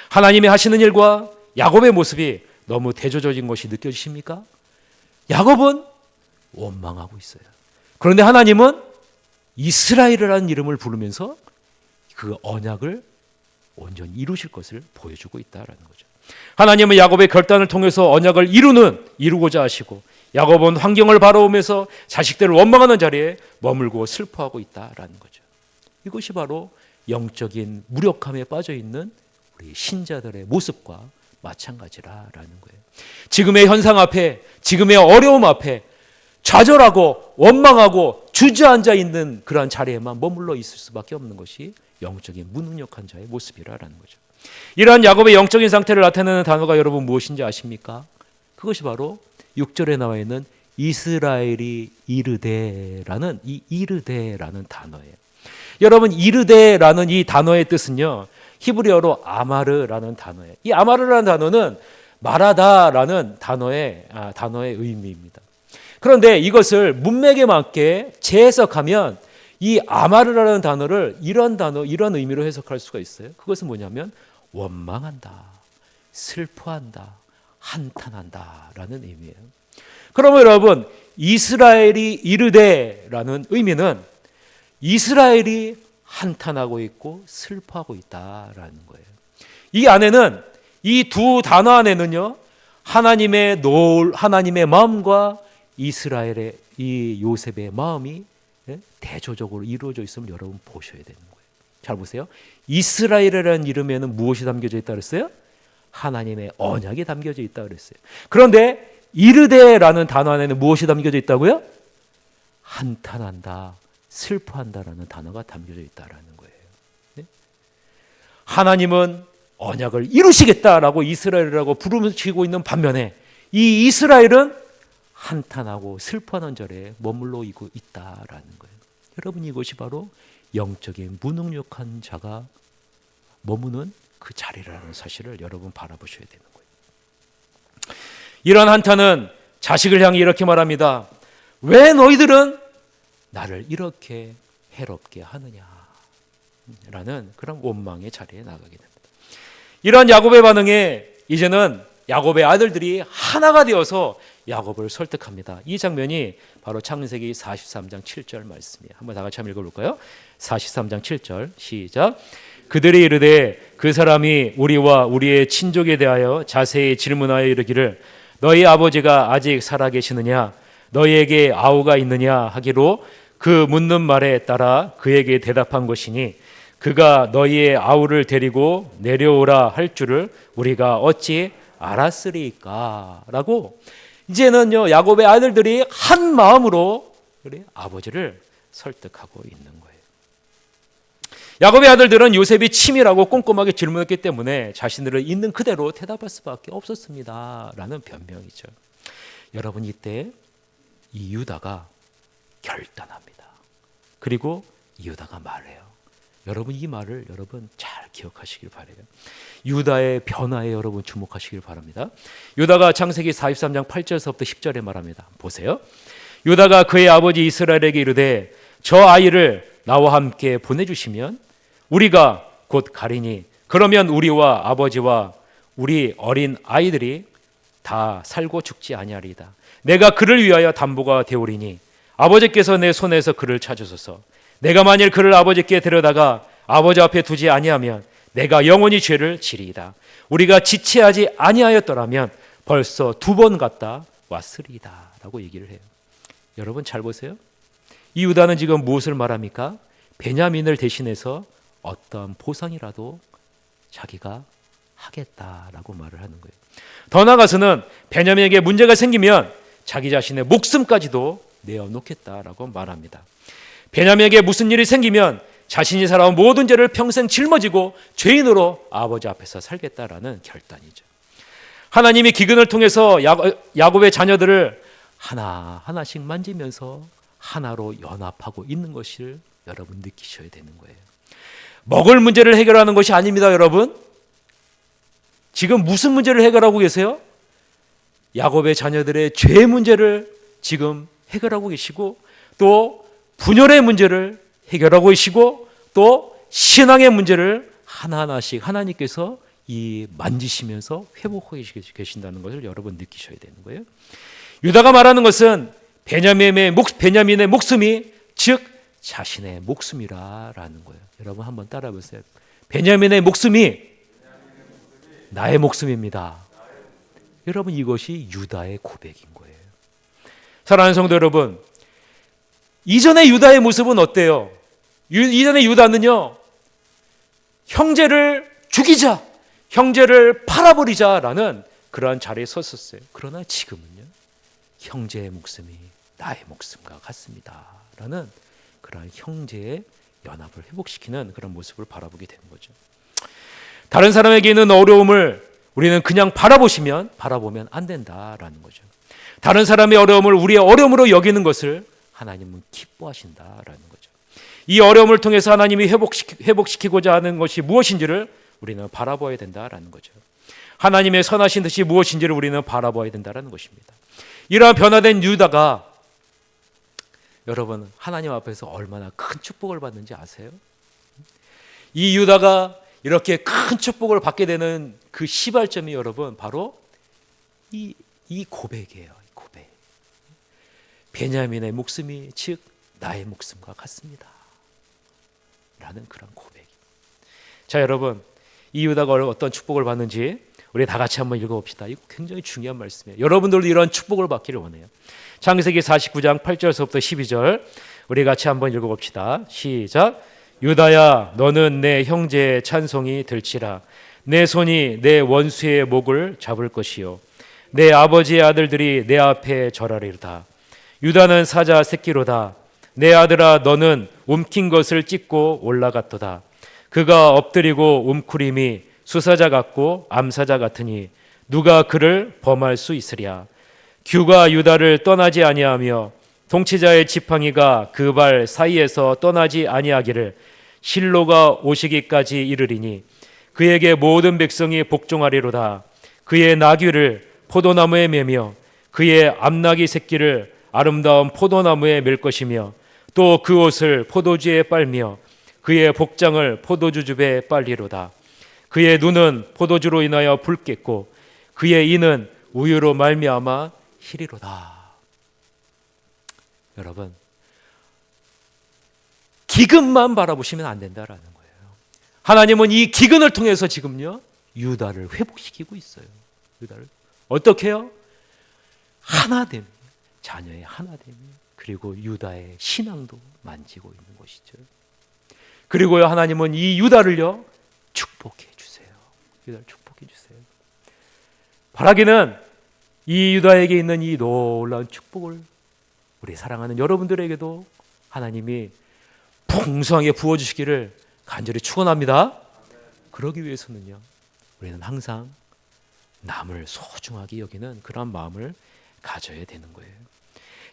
하나님이 하시는 일과 야곱의 모습이 너무 대조적인 것이 느껴지십니까? 야곱은 원망하고 있어요. 그런데 하나님은 이스라엘이라는 이름을 부르면서 그 언약을 온전히 이루실 것을 보여주고 있다라는 거죠. 하나님은 야곱의 결단을 통해서 언약을 이루고자 하시고, 야곱은 환경을 바라보면서 자식들을 원망하는 자리에 머물고 슬퍼하고 있다라는 거죠. 이것이 바로 영적인 무력함에 빠져 있는 우리 신자들의 모습과 마찬가지라는 거예요. 지금의 현상 앞에, 지금의 어려움 앞에 좌절하고 원망하고 주저앉아 있는 그러한 자리에만 머물러 있을 수밖에 없는 것이 영적인 무능력한 자의 모습이라는 거죠. 이러한 야곱의 영적인 상태를 나타내는 단어가 여러분 무엇인지 아십니까? 그것이 바로 6절에 나와 있는 이스라엘이 이르되라는 이 이르되라는 단어예요. 여러분, 이르되라는 이 단어의 뜻은요, 히브리어로 아마르라는 단어예요. 이 아마르라는 단어는 말하다라는 단어의 의미입니다. 그런데 이것을 문맥에 맞게 재해석하면 이 아마르라는 단어를 이런 의미로 해석할 수가 있어요. 그것은 뭐냐면 원망한다, 슬퍼한다, 한탄한다라는 의미예요. 그러면 여러분, 이스라엘이 이르되라는 의미는 이스라엘이 한탄하고 있고 슬퍼하고 있다라는 거예요. 이 안에는, 이 두 단어 안에는요, 하나님의 마음과 이스라엘의 이 요셉의 마음이 대조적으로 이루어져 있음을 여러분 보셔야 되는 거예요. 잘 보세요. 이스라엘이라는 이름에는 무엇이 담겨져 있다 그랬어요? 하나님의 언약이 담겨져 있다 그랬어요. 그런데 이르되라는 단어 안에는 무엇이 담겨져 있다고요? 한탄한다, 슬퍼한다라는 단어가 담겨져 있다라는 거예요. 네? 하나님은 언약을 이루시겠다라고 이스라엘이라고 부르시고 있는 반면에 이 이스라엘은 한탄하고 슬퍼하는 절에 머물러 있다라는 거예요. 여러분, 이것이 바로 영적인 무능력한 자가 머무는 그 자리라는 사실을 여러분 바라보셔야 되는 거예요. 이런 한탄은 자식을 향해 이렇게 말합니다. 왜 너희들은 나를 이렇게 해롭게 하느냐 라는 그런 원망의 자리에 나가게 됩니다. 이러한 야곱의 반응에 이제는 야곱의 아들들이 하나가 되어서 야곱을 설득합니다. 이 장면이 바로 창세기 43장 7절 말씀이에요. 한번 다 같이 한번 읽어볼까요? 43장 7절 시작. 그들이 이르되 그 사람이 우리와 우리의 친족에 대하여 자세히 질문하여 이르기를 너희 아버지가 아직 살아계시느냐 너희에게 아우가 있느냐 하기로 그 묻는 말에 따라 그에게 대답한 것이니 그가 너희의 아우를 데리고 내려오라 할 줄을 우리가 어찌 알았으리까 라고 이제는요 야곱의 아들들이 한 마음으로 아버지를 설득하고 있는 거예요. 야곱의 아들들은 요셉이 치밀하고 꼼꼼하게 질문했기 때문에 자신들을 있는 그대로 대답할 수밖에 없었습니다 라는 변명이죠. 여러분, 이때 이 유다가 결단합니다. 그리고 유다가 말해요. 여러분, 이 말을 여러분 잘 기억하시길 바라요. 유다의 변화에 여러분 주목하시길 바랍니다. 유다가 창세기 43장 8절에서부터 10절에 말합니다. 보세요. 유다가 그의 아버지 이스라엘에게 이르되 저 아이를 나와 함께 보내주시면 우리가 곧 가리니 그러면 우리와 아버지와 우리 어린 아이들이 다 살고 죽지 아니하리이다. 내가 그를 위하여 담보가 되오리니 아버지께서 내 손에서 그를 찾으소서. 내가 만일 그를 아버지께 데려다가 아버지 앞에 두지 아니하면 내가 영원히 죄를 지리이다. 우리가 지체하지 아니하였더라면 벌써 2번 갔다 왔으리이다 라고 얘기를 해요. 여러분 잘 보세요. 이 유다는 지금 무엇을 말합니까? 베냐민을 대신해서 어떤 보상이라도 자기가 하겠다라고 말을 하는 거예요. 더 나아가서는 베냐민에게 문제가 생기면 자기 자신의 목숨까지도 내어놓겠다라고 말합니다. 베냐민에게 무슨 일이 생기면 자신이 살아온 모든 죄를 평생 짊어지고 죄인으로 아버지 앞에서 살겠다라는 결단이죠. 하나님이 기근을 통해서 야곱의 자녀들을 하나하나씩 만지면서 하나로 연합하고 있는 것을 여러분 느끼셔야 되는 거예요. 먹을 문제를 해결하는 것이 아닙니다, 여러분. 지금 무슨 문제를 해결하고 계세요? 야곱의 자녀들의 죄 문제를 지금 해결하고 계시고 또 분열의 문제를 해결하고 계시고 또 신앙의 문제를 하나하나씩 하나님께서 만지시면서 회복하고 계신다는 것을 여러분 느끼셔야 되는 거예요. 유다가 말하는 것은 베냐민의 목숨이 즉 자신의 목숨이라라는 거예요. 여러분 한번 따라해 보세요. 베냐민의 목숨이 나의 목숨입니다. 여러분 이것이 유다의 고백인 거예요. 사랑하는 성도 여러분, 이전의 유다의 모습은 어때요? 이전의 유다는요, 형제를 죽이자, 형제를 팔아버리자라는 그러한 자리에 섰었어요. 그러나 지금은요, 형제의 목숨이 나의 목숨과 같습니다 라는 그러한 형제의 연합을 회복시키는 그런 모습을 바라보게 되는 거죠. 다른 사람에게 있는 어려움을 우리는 그냥 바라보면 안 된다라는 거죠. 다른 사람의 어려움을 우리의 어려움으로 여기는 것을 하나님은 기뻐하신다라는 거죠. 이 어려움을 통해서 하나님이 회복시키고자 하는 것이 무엇인지를 우리는 바라봐야 된다라는 거죠. 하나님의 선하신 뜻이 무엇인지를 우리는 바라봐야 된다라는 것입니다. 이러한 변화된 유다가 여러분 하나님 앞에서 얼마나 큰 축복을 받는지 아세요? 이 유다가 이렇게 큰 축복을 받게 되는 그 시발점이 여러분 바로 이 고백이에요. 고백. 베냐민의 목숨이 즉 나의 목숨과 같습니다 라는 그런 고백. 자, 여러분 이 유다가 어떤 축복을 받는지 우리 다 같이 한번 읽어봅시다. 이거 굉장히 중요한 말씀이에요. 여러분들도 이런 축복을 받기를 원해요. 창세기 49장 8절서부터 12절 우리 같이 한번 읽어봅시다. 시작. 유다야, 너는 내 형제의 찬송이 될지라. 내 손이 내 원수의 목을 잡을 것이요 내 아버지의 아들들이 내 앞에 절하리로다. 유다는 사자 새끼로다. 내 아들아, 너는 움킨 것을 찢고 올라갔도다. 그가 엎드리고 움크림이 수사자 같고 암사자 같으니 누가 그를 범할 수 있으랴. 규가 유다를 떠나지 아니하며 통치자의 지팡이가 그 발 사이에서 떠나지 아니하기를 실로가 오시기까지 이르리니 그에게 모든 백성이 복종하리로다. 그의 나귀를 포도나무에 매며 그의 암나귀 새끼를 아름다운 포도나무에 맬 것이며 또 그 옷을 포도주에 빨며 그의 복장을 포도주즙에 빨리로다. 그의 눈은 포도주로 인하여 붉겠고 그의 이는 우유로 말미암아 희리로다. 여러분, 기근만 바라보시면 안 된다라는 거예요. 하나님은 이 기근을 통해서 지금요 유다를 회복시키고 있어요. 유다를 어떻게 해요? 하나됨, 자녀의 하나됨, 그리고 유다의 신앙도 만지고 있는 것이죠. 그리고요 하나님은 이 유다를요 축복해 주세요. 유다를 축복해 주세요. 바라기는 이 유다에게 있는 이 놀라운 축복을 우리 사랑하는 여러분들에게도 하나님이 풍성하게 부어주시기를 간절히 축원합니다. 그러기 위해서는요 우리는 항상 남을 소중하게 여기는 그런 마음을 가져야 되는 거예요.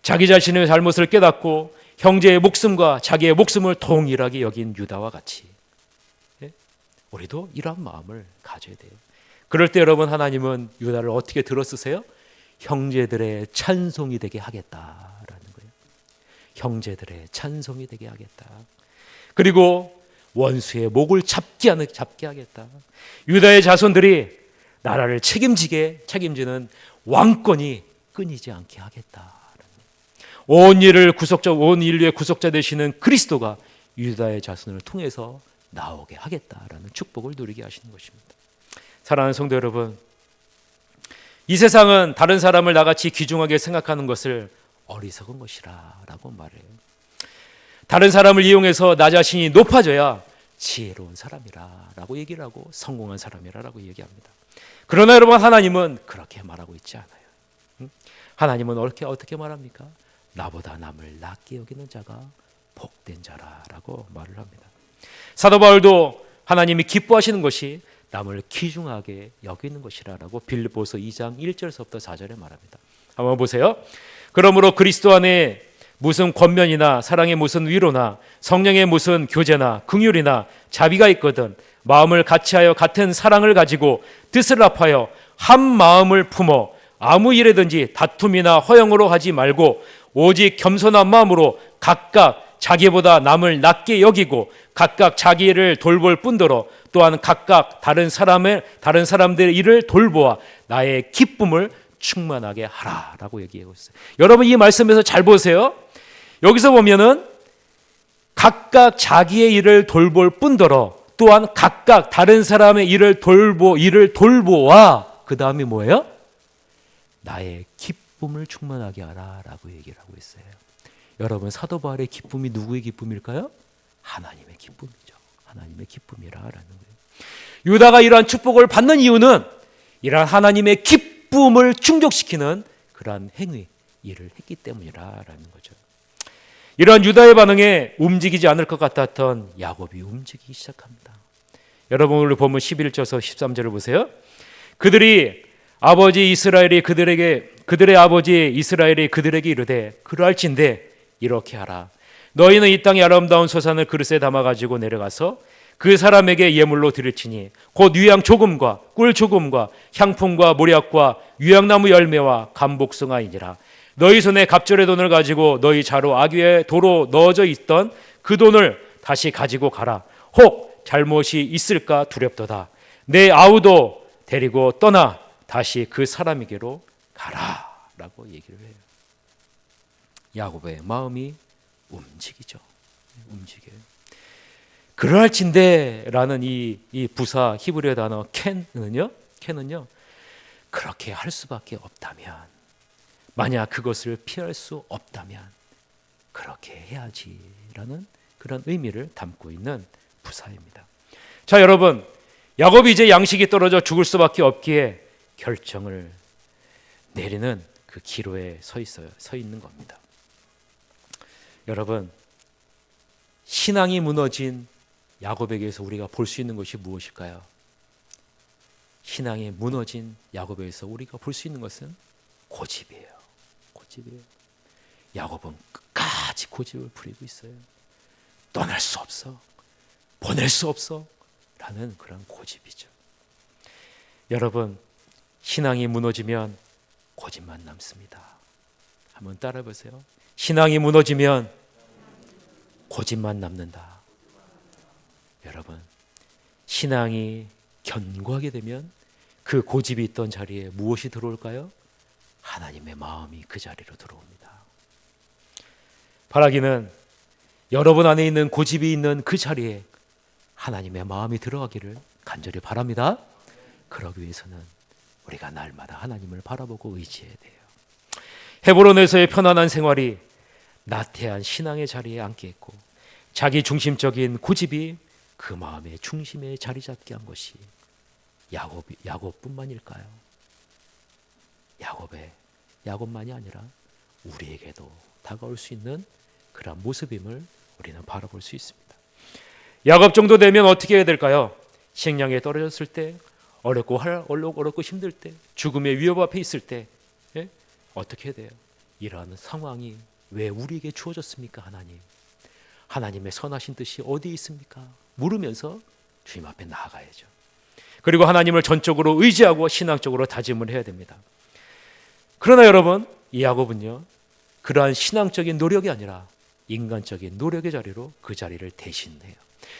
자기 자신의 잘못을 깨닫고 형제의 목숨과 자기의 목숨을 동일하게 여긴 유다와 같이 우리도 이러한 마음을 가져야 돼요. 그럴 때 여러분 하나님은 유다를 어떻게 들어쓰세요? 형제들의 찬송이 되게 하겠다라는 거예요. 형제들의 찬송이 되게 하겠다. 그리고 원수의 목을 잡게 하겠다. 유다의 자손들이 나라를 책임지는 왕권이 끊이지 않게 하겠다. 온 인류의 구속자 되시는 그리스도가 유다의 자손을 통해서 나오게 하겠다라는 축복을 누리게 하시는 것입니다. 사랑하는 성도 여러분, 이 세상은 다른 사람을 나같이 귀중하게 생각하는 것을 어리석은 것이라고 말해요. 다른 사람을 이용해서 나 자신이 높아져야 지혜로운 사람이라고 얘기를 하고 성공한 사람이라고 얘기합니다. 그러나 여러분 하나님은 그렇게 말하고 있지 않아요. 하나님은 어떻게 말합니까? 나보다 남을 낮게 여기는 자가 복된 자라라고 말을 합니다. 사도 바울도 하나님이 기뻐하시는 것이 남을 귀중하게 여기는 것이라고 빌립보서 2장 1절서부터 4절에 말합니다. 한번 보세요. 그러므로 그리스도 안에 무슨 권면이나 사랑의 무슨 위로나 성령의 무슨 교제나 긍휼이나 자비가 있거든 마음을 같이하여 같은 사랑을 가지고 뜻을 합하여 한 마음을 품어 아무 일에든지 다툼이나 허영으로 하지 말고 오직 겸손한 마음으로 각각 자기보다 남을 낮게 여기고 각각 자기를 돌볼 뿐더러 또한 각각 다른 사람들의 일을 돌보아 나의 기쁨을 충만하게 하라라고 얘기하고 있어요. 여러분 이 말씀에서 잘 보세요. 여기서 보면은 각각 자기의 일을 돌볼 뿐더러 또한 각각 다른 사람의 일을 돌보아 그 다음에 뭐예요? 나의 기쁨을 충만하게 하라라고 얘기를 하고 있어요. 여러분, 사도 바울의 기쁨이 누구의 기쁨일까요? 하나님의 기쁨이죠. 하나님의 기쁨이라라는 거예요. 유다가 이러한 축복을 받는 이유는 이러한 하나님의 기쁨을 충족시키는 그러한 행위, 일을 했기 때문이라는 거죠. 이러한 유다의 반응에 움직이지 않을 것 같았던 야곱이 움직이기 시작합니다. 여러분, 오늘 보면 11절에서 13절을 보세요. 그들의 아버지 이스라엘이 그들에게 이르되 그러할진대 이렇게 하라. 너희는 이 땅의 아름다운 소산을 그릇에 담아가지고 내려가서 그 사람에게 예물로 드릴지니 곧 유향 조금과 꿀 조금과 향품과 모략과 유향나무 열매와 감복숭아이니라. 너희 손에 갑절의 돈을 가지고 너희 자루 아귀의 도로 넣어져 있던 그 돈을 다시 가지고 가라. 혹 잘못이 있을까 두렵도다. 내 아우도 데리고 떠나 다시 그 사람에게로 가라 라고 얘기를 해요. 야곱의 마음이 움직이죠. 움직여요. 그럴진대 라는 이 부사 히브리어 단어 캔은요 그렇게 할 수밖에 없다면, 만약 그것을 피할 수 없다면 그렇게 해야지라는 그런 의미를 담고 있는 부사입니다. 자, 여러분, 야곱이 이제 양식이 떨어져 죽을 수밖에 없기에 결정을 내리는 그 기로에 서 있는 겁니다. 여러분, 신앙이 무너진 야곱에게서 우리가 볼 수 있는 것이 무엇일까요? 신앙이 무너진 야곱에게서 우리가 볼 수 있는 것은 고집이에요. 고집이에요. 야곱은 끝까지 고집을 부리고 있어요. 떠날 수 없어, 보낼 수 없어 라는 그런 고집이죠. 여러분, 신앙이 무너지면 고집만 남습니다. 한번 따라해 보세요. 신앙이 무너지면 고집만 남는다. 여러분, 신앙이 견고하게 되면 그 고집이 있던 자리에 무엇이 들어올까요? 하나님의 마음이 그 자리로 들어옵니다. 바라기는 여러분 안에 있는 고집이 있는 그 자리에 하나님의 마음이 들어가기를 간절히 바랍니다. 그러기 위해서는 우리가 날마다 하나님을 바라보고 의지해야 돼요. 헤브론에서의 편안한 생활이 나태한 신앙의 자리에 앉게 했고, 자기 중심적인 고집이 그 마음의 중심에 자리 잡게 한 것이 야곱뿐만일까요? 야곱만이 아니라 우리에게도 다가올 수 있는 그런 모습임을 우리는 바라볼 수 있습니다. 야곱 정도 되면 어떻게 해야 될까요? 식량에 떨어졌을 때, 어렵고 힘들 때, 죽음의 위협 앞에 있을 때, 어떻게 해야 돼요? 이러한 상황이 왜 우리에게 주어졌습니까? 하나님의 선하신 뜻이 어디에 있습니까? 물으면서 주님 앞에 나아가야죠. 그리고 하나님을 전적으로 의지하고 신앙적으로 다짐을 해야 됩니다. 그러나 여러분, 이 야곱은요, 그러한 신앙적인 노력이 아니라 인간적인 노력의 자리로 그 자리를 대신해요.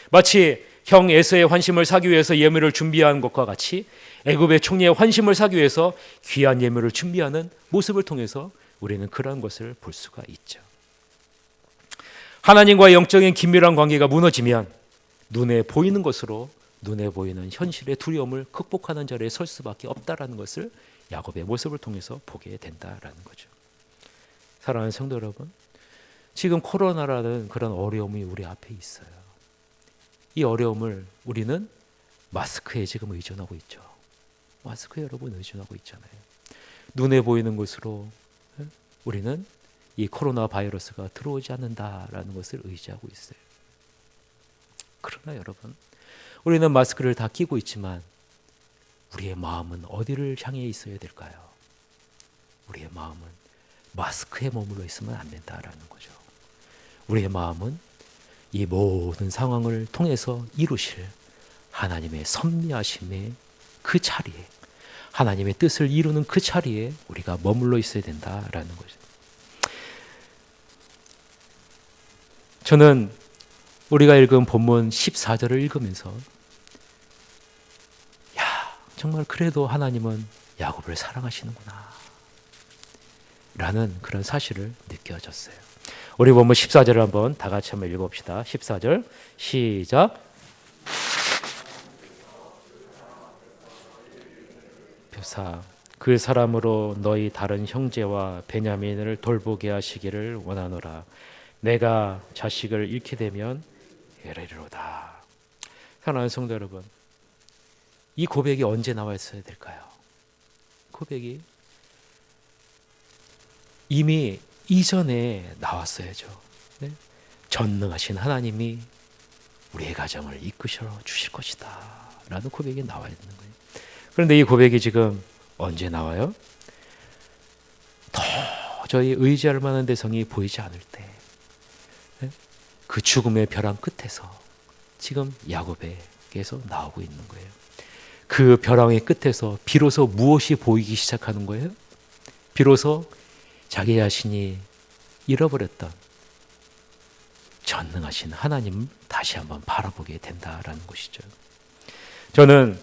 마치 형 에서의 환심을 사기 위해서 예물을 준비한 것과 같이 애굽의 총리의 환심을 사기 위해서 귀한 예물을 준비하는 모습을 통해서 우리는 그런 것을 볼 수가 있죠. 하나님과의 영적인 긴밀한 관계가 무너지면 눈에 보이는 것으로 눈에 보이는 현실의 두려움을 극복하는 자리에 설 수밖에 없다라는 것을 야곱의 모습을 통해서 보게 된다라는 거죠. 사랑하는 성도 여러분, 지금 코로나라는 그런 어려움이 우리 앞에 있어요. 이 어려움을 우리는 마스크에 지금 의존하고 있죠. 마스크에 여러분 의존하고 있잖아요. 눈에 보이는 것으로 우리는 이 코로나 바이러스가 들어오지 않는다라는 것을 의지하고 있어요. 그러나 여러분, 우리는 마스크를 다 끼고 있지만 우리의 마음은 어디를 향해 있어야 될까요? 우리의 마음은 마스크에 머물러 있으면 안 된다라는 거죠. 우리의 마음은 이 모든 상황을 통해서 이루실 하나님의 섭리하심의 그 자리에, 하나님의 뜻을 이루는 그 자리에 우리가 머물러 있어야 된다라는 거죠. 저는 우리가 읽은 본문 14절을 읽으면서 정말 그래도 하나님은 야곱을 사랑하시는구나 라는 그런 사실을 느껴졌어요. 우리 본문 14절을 한번 다 같이 한번 읽어봅시다. 14절 시작. 묘사 그 사람으로 너희 다른 형제와 베냐민을 돌보게 하시기를 원하노라. 내가 자식을 잃게 되면 이르리로다. 사랑하는 성도 여러분, 이 고백이 언제 나왔어야 될까요? 고백이 이미 이전에 나왔어야죠. 네? 전능하신 하나님이 우리의 가정을 이끄셔 주실 것이다 라는 고백이 나와야 되는 거예요. 그런데 이 고백이 지금 언제 나와요? 도저히 의지할 만한 대상이 보이지 않을 때, 그 죽음의 벼랑 끝에서 지금 야곱에게서 나오고 있는 거예요. 그 벼랑의 끝에서 비로소 무엇이 보이기 시작하는 거예요? 비로소 자기 자신이 잃어버렸던 전능하신 하나님 다시 한번 바라보게 된다라는 것이죠. 저는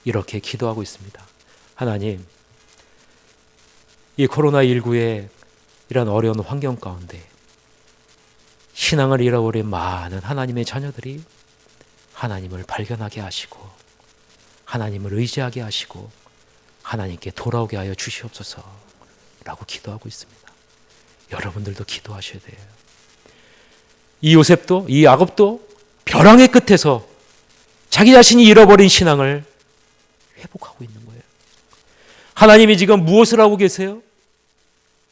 이렇게 기도하고 있습니다. 하나님, 이 코로나19의 이런 어려운 환경 가운데 신앙을 잃어버린 많은 하나님의 자녀들이 하나님을 발견하게 하시고 하나님을 의지하게 하시고 하나님께 돌아오게 하여 주시옵소서 라고 기도하고 있습니다. 여러분들도 기도하셔야 돼요. 이 요셉도 이 야곱도 벼랑의 끝에서 자기 자신이 잃어버린 신앙을 회복하고 있는 거예요. 하나님이 지금 무엇을 하고 계세요?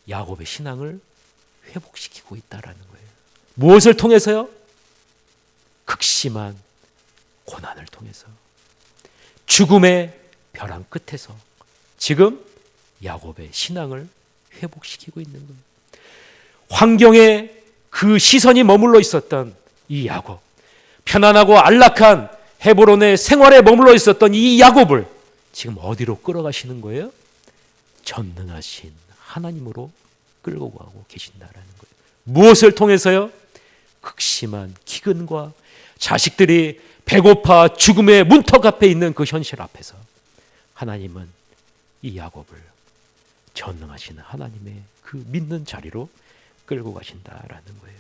야곱의 신앙을 회복시키고 있다라는 거예요. 무엇을 통해서요? 극심한 고난을 통해서, 죽음의 벼랑 끝에서 지금 야곱의 신앙을 회복시키고 있는 거예요. 환경에 그 시선이 머물러 있었던 이 야곱, 편안하고 안락한 헤브론의 생활에 머물러 있었던 이 야곱을 지금 어디로 끌어가시는 거예요? 전능하신 하나님으로 끌고 가고 계신다라는 거예요. 무엇을 통해서요? 극심한 기근과 자식들이 배고파 죽음의 문턱 앞에 있는 그 현실 앞에서 하나님은 이 야곱을 전능하신 하나님의 그 믿는 자리로 끌고 가신다라는 거예요.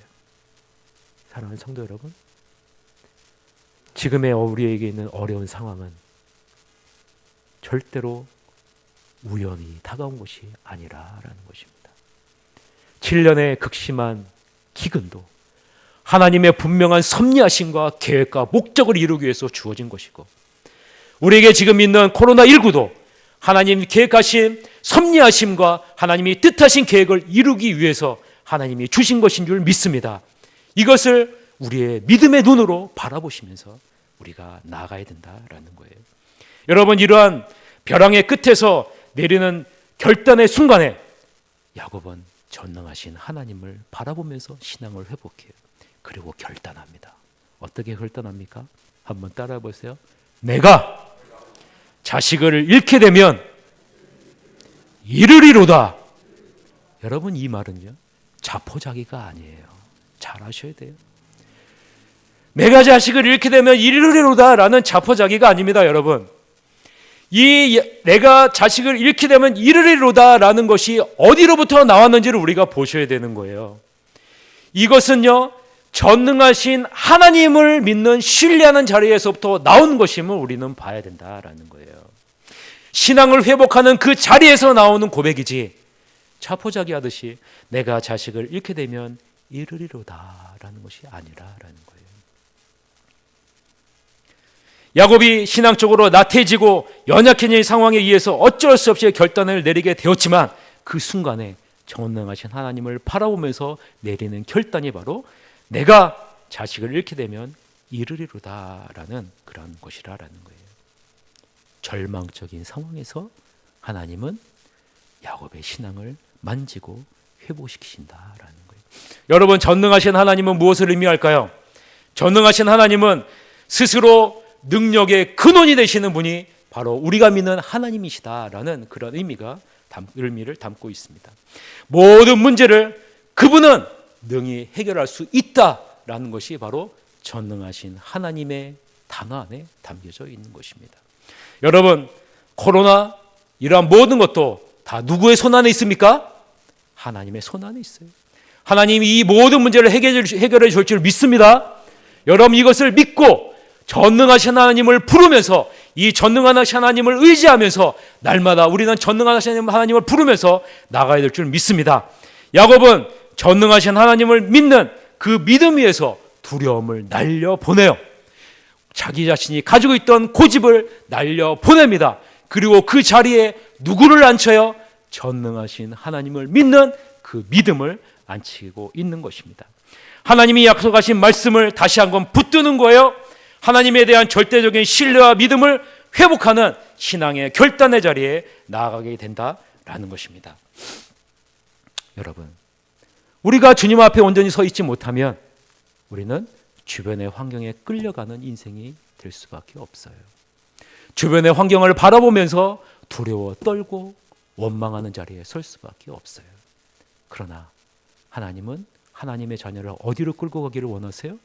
사랑하는 성도 여러분, 지금의 우리에게 있는 어려운 상황은 절대로 우연히 다가온 것이 아니라라는 것입니다. 7년의 극심한 기근도 하나님의 분명한 섭리하심과 계획과 목적을 이루기 위해서 주어진 것이고, 우리에게 지금 있는 코로나19도 하나님 계획하신 섭리하심과 하나님이 뜻하신 계획을 이루기 위해서 하나님이 주신 것인 줄 믿습니다. 이것을 우리의 믿음의 눈으로 바라보시면서 우리가 나아가야 된다라는 거예요. 여러분, 이러한 벼랑의 끝에서 내리는 결단의 순간에 야곱은 전능하신 하나님을 바라보면서 신앙을 회복해요. 그리고 결단합니다. 어떻게 결단합니까? 한번 따라해 보세요. 내가 자식을 잃게 되면 이르리로다. 여러분, 이 말은요, 자포자기가 아니에요. 잘 아셔야 돼요. 내가 자식을 잃게 되면 이르리로다 라는 자포자기가 아닙니다. 여러분, 이 내가 자식을 잃게 되면 이르리로다 라는 것이 어디로부터 나왔는지를 우리가 보셔야 되는 거예요. 이것은요, 전능하신 하나님을 믿는 신뢰하는 자리에서부터 나온 것임을 우리는 봐야 된다라는 거예요. 신앙을 회복하는 그 자리에서 나오는 고백이지, 자포자기 하듯이 내가 자식을 잃게 되면 이르리로다라는 것이 아니라라는 거예요. 야곱이 신앙적으로 나태해지고 연약해진 상황에 의해서 어쩔 수 없이 결단을 내리게 되었지만, 그 순간에 전능하신 하나님을 바라보면서 내리는 결단이 바로 내가 자식을 잃게 되면 이르리로다라는 그런 것이라는 거예요. 절망적인 상황에서 하나님은 야곱의 신앙을 만지고 회복시키신다라는 거예요. 여러분, 전능하신 하나님은 무엇을 의미할까요? 전능하신 하나님은 스스로 능력의 근원이 되시는 분이 바로 우리가 믿는 하나님이시다라는 그런 의미를 담고 있습니다. 모든 문제를 그분은 능히 해결할 수 있다라는 것이 바로 전능하신 하나님의 단어 안에 담겨져 있는 것입니다. 여러분, 코로나 이러한 모든 것도 다 누구의 손 안에 있습니까? 하나님의 손 안에 있어요. 하나님이 이 모든 문제를 해결해 줄 줄 믿습니다. 여러분 이것을 믿고 전능하신 하나님을 부르면서 이 전능하신 하나님을 의지하면서 날마다 우리는 전능하신 하나님을 부르면서 나가야 될 줄 믿습니다. 야곱은 전능하신 하나님을 믿는 그 믿음 위에서 두려움을 날려보내요. 자기 자신이 가지고 있던 고집을 날려보냅니다. 그리고 그 자리에 누구를 앉혀요? 전능하신 하나님을 믿는 그 믿음을 앉히고 있는 것입니다. 하나님이 약속하신 말씀을 다시 한번 붙드는 거예요. 하나님에 대한 절대적인 신뢰와 믿음을 회복하는 신앙의 결단의 자리에 나아가게 된다라는 것입니다. 여러분, 우리가 주님 앞에 온전히 서 있지 못하면 우리는 주변의 환경에 끌려가는 인생이 될 수밖에 없어요. 주변의 환경을 바라보면서 두려워 떨고 원망하는 자리에 설 수밖에 없어요. 그러나 하나님은 하나님의 자녀를 어디로 끌고 가기를 원하세요?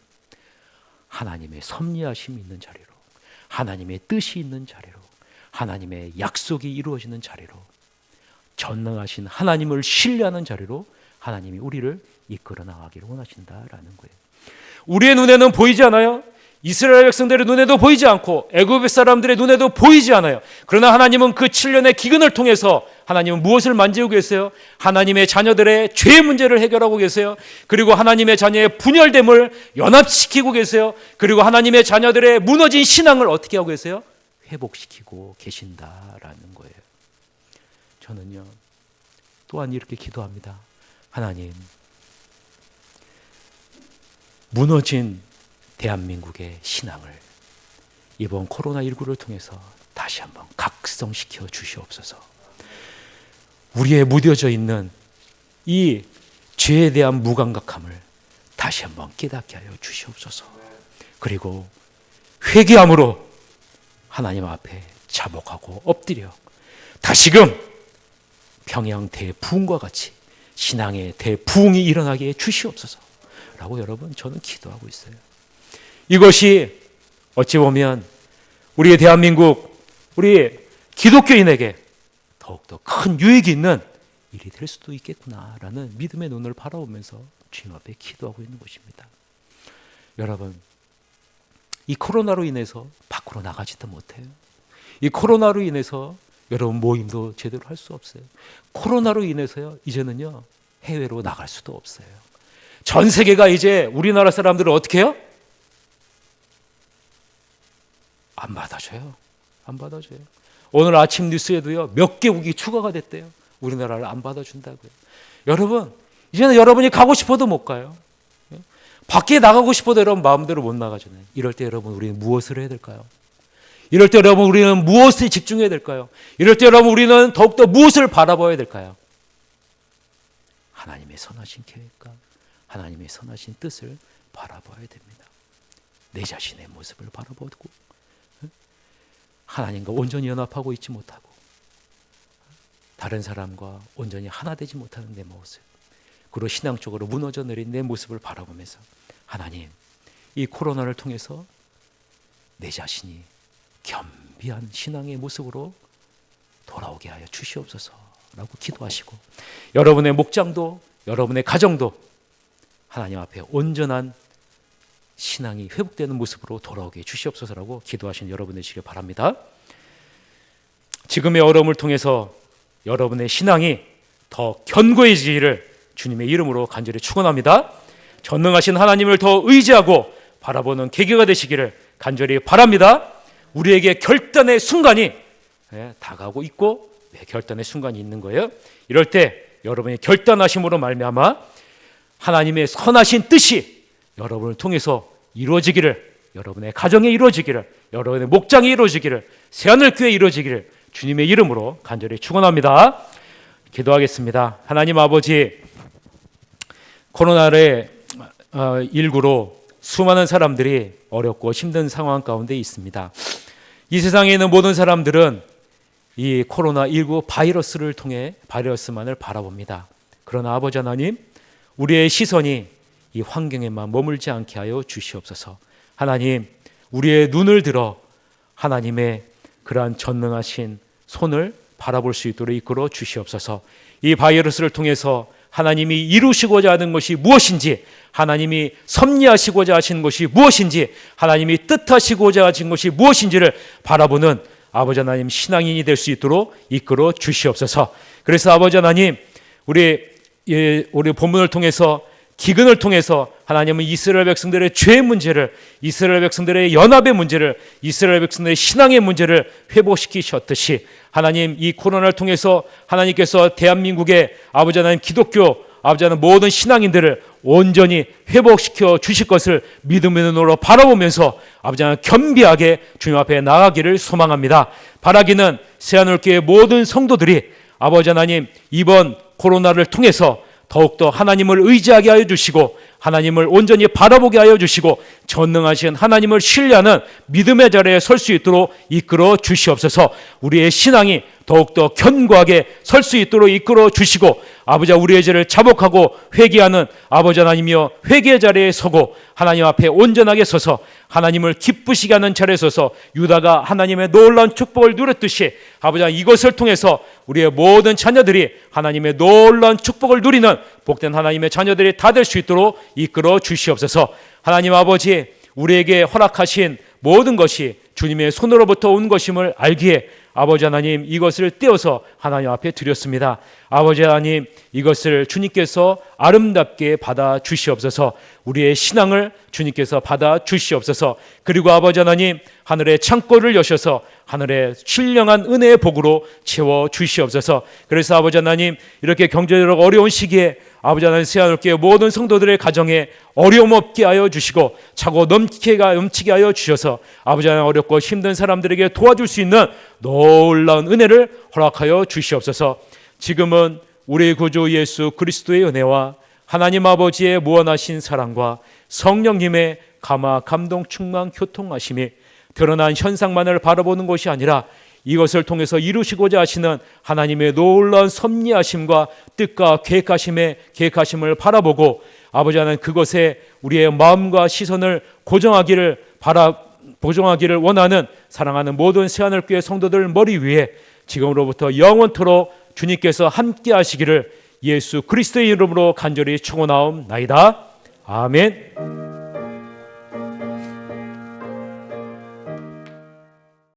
하나님의 섭리하심이 있는 자리로, 하나님의 뜻이 있는 자리로, 하나님의 약속이 이루어지는 자리로, 전능하신 하나님을 신뢰하는 자리로 하나님이 우리를 이끌어 나가기를 원하신다라는 거예요. 우리의 눈에는 보이지 않아요. 이스라엘 백성들의 눈에도 보이지 않고 애굽 사람들의 눈에도 보이지 않아요. 그러나 하나님은 그 7년의 기근을 통해서 하나님은 무엇을 만지고 계세요? 하나님의 자녀들의 죄 문제를 해결하고 계세요. 그리고 하나님의 자녀의 분열됨을 연합시키고 계세요. 그리고 하나님의 자녀들의 무너진 신앙을 어떻게 하고 계세요? 회복시키고 계신다라는 거예요. 저는요 또한 이렇게 기도합니다. 하나님, 무너진 대한민국의 신앙을 이번 코로나19를 통해서 다시 한번 각성시켜 주시옵소서. 우리의 무뎌져 있는 이 죄에 대한 무감각함을 다시 한번 깨닫게 하여 주시옵소서. 그리고 회개함으로 하나님 앞에 자복하고 엎드려 다시금 평양 대부흥과 같이 신앙의 대부흥이 일어나게 해 주시옵소서 라고 여러분 저는 기도하고 있어요. 이것이 어찌 보면 우리의 대한민국, 우리 기독교인에게 더욱더 큰 유익이 있는 일이 될 수도 있겠구나라는 믿음의 눈을 바라보면서 주님 앞에 기도하고 있는 것입니다. 여러분, 이 코로나로 인해서 밖으로 나가지도 못해요. 이 코로나로 인해서 여러분 모임도 제대로 할 수 없어요. 코로나로 인해서요 이제는요 해외로 나갈 수도 없어요. 전 세계가 이제 우리나라 사람들을 어떻게 해요? 안 받아줘요. 안 받아줘요. 오늘 아침 뉴스에도요 몇 개국이 추가가 됐대요. 우리나라를 안 받아준다고요. 여러분, 이제는 여러분이 가고 싶어도 못 가요. 밖에 나가고 싶어도 여러분 마음대로 못 나가잖아요. 이럴 때 여러분 우리는 무엇을 해야 될까요? 이럴 때 여러분 우리는 무엇에 집중해야 될까요? 이럴 때 여러분 우리는 더욱더 무엇을 바라봐야 될까요? 하나님의 선하신 계획과 하나님의 선하신 뜻을 바라봐야 됩니다. 내 자신의 모습을 바라보고 하나님과 온전히 연합하고 있지 못하고 다른 사람과 온전히 하나 되지 못하는 내 모습, 그리고 신앙적으로 무너져 내린 내 모습을 바라보면서 하나님, 이 코로나를 통해서 내 자신이 겸비한 신앙의 모습으로 돌아오게 하여 주시옵소서라고 기도하시고, 여러분의 목장도 여러분의 가정도 하나님 앞에 온전한 신앙이 회복되는 모습으로 돌아오게 주시옵소서라고 기도하시는 여러분 되시길 바랍니다. 지금의 어려움을 통해서 여러분의 신앙이 더 견고해지기를 주님의 이름으로 간절히 축원합니다. 전능하신 하나님을 더 의지하고 바라보는 계기가 되시기를 간절히 바랍니다. 우리에게 결단의 순간이 다가오고 있고 결단의 순간이 있는 거예요. 이럴 때 여러분의 결단하심으로 말미암아 하나님의 선하신 뜻이 여러분을 통해서 이루어지기를, 여러분의 가정에 이루어지기를, 여러분의 목장에 이루어지기를, 새하늘교회에 이루어지기를 주님의 이름으로 간절히 축원합니다. 기도하겠습니다. 하나님 아버지, 코로나의 19로 수많은 사람들이 어렵고 힘든 상황 가운데 있습니다. 이 세상에 있는 모든 사람들은 이 코로나19 바이러스를 통해 바이러스만을 바라봅니다. 그러나 아버지 하나님, 우리의 시선이 이 환경에만 머물지 않게 하여 주시옵소서. 하나님, 우리의 눈을 들어 하나님의 그러한 전능하신 손을 바라볼 수 있도록 이끌어 주시옵소서. 이 바이러스를 통해서 하나님이 이루시고자 하는 것이 무엇인지, 하나님이 섭리하시고자 하시는 것이 무엇인지, 하나님이 뜻하시고자 하신 것이 무엇인지를 바라보는 아버지 하나님 신앙인이 될 수 있도록 이끌어 주시옵소서. 그래서 아버지 하나님, 우리 본문을 통해서, 기근을 통해서 하나님은 이스라엘 백성들의 죄의 문제를, 이스라엘 백성들의 연합의 문제를, 이스라엘 백성들의 신앙의 문제를 회복시키셨듯이, 하나님 이 코로나를 통해서 하나님께서 대한민국의 아버지 하나님 기독교 아버지 하나님 모든 신앙인들을 온전히 회복시켜 주실 것을 믿음의 눈으로 바라보면서 아버지 하나님 겸비하게 주님 앞에 나가기를 소망합니다. 바라기는 새하늘교회 모든 성도들이 아버지 하나님 이번 코로나를 통해서 더욱더 하나님을 의지하게 하여 주시고, 하나님을 온전히 바라보게 하여 주시고, 전능하신 하나님을 신뢰하는 믿음의 자리에 설 수 있도록 이끌어 주시옵소서. 우리의 신앙이 더욱더 견고하게 설 수 있도록 이끌어 주시고, 아버지 우리의 죄를 자복하고 회개하는 아버지 하나님이여, 회개의 자리에 서고 하나님 앞에 온전하게 서서 하나님을 기쁘시게 하는 자리에 서서 유다가 하나님의 놀라운 축복을 누렸듯이 아버지 하나님 이것을 통해서 우리의 모든 자녀들이 하나님의 놀라운 축복을 누리는 복된 하나님의 자녀들이 다 될 수 있도록 이끌어 주시옵소서. 하나님 아버지, 우리에게 허락하신 모든 것이 주님의 손으로부터 온 것임을 알기에 아버지 하나님 이것을 떼어서 하나님 앞에 드렸습니다. 아버지 하나님, 이것을 주님께서 아름답게 받아 주시옵소서. 우리의 신앙을 주님께서 받아 주시옵소서. 그리고 아버지 하나님, 하늘의 창고를 여셔서 하늘의 신령한 은혜의 복으로 채워 주시옵소서. 그래서 아버지 하나님, 이렇게 경제적으로 어려운 시기에 아버지 하나님 새하늘교회 모든 성도들의 가정에 어려움 없게 하여 주시고 차고 넘치게 하여 주셔서 아버지 하나님 어렵고 힘든 사람들에게 도와줄 수 있는 놀라운 은혜를 허락하여 주시옵소서. 지금은 우리 구주 예수 그리스도의 은혜와 하나님 아버지의 무한하신 사랑과 성령님의 감화 감동 충만 교통하심이 드러난 현상만을 바라보는 것이 아니라 이것을 통해서 이루시고자 하시는 하나님의 놀라운 섭리하심과 뜻과 계획하심을 바라보고 아버지 하나님 그것에 우리의 마음과 시선을 고정하기를 원하는 사랑하는 모든 새하늘교회 성도들 머리 위에 지금으로부터 영원토록 주님께서 함께 하시기를 예수 그리스도의 이름으로 간절히 축원하옵나이다. 아멘.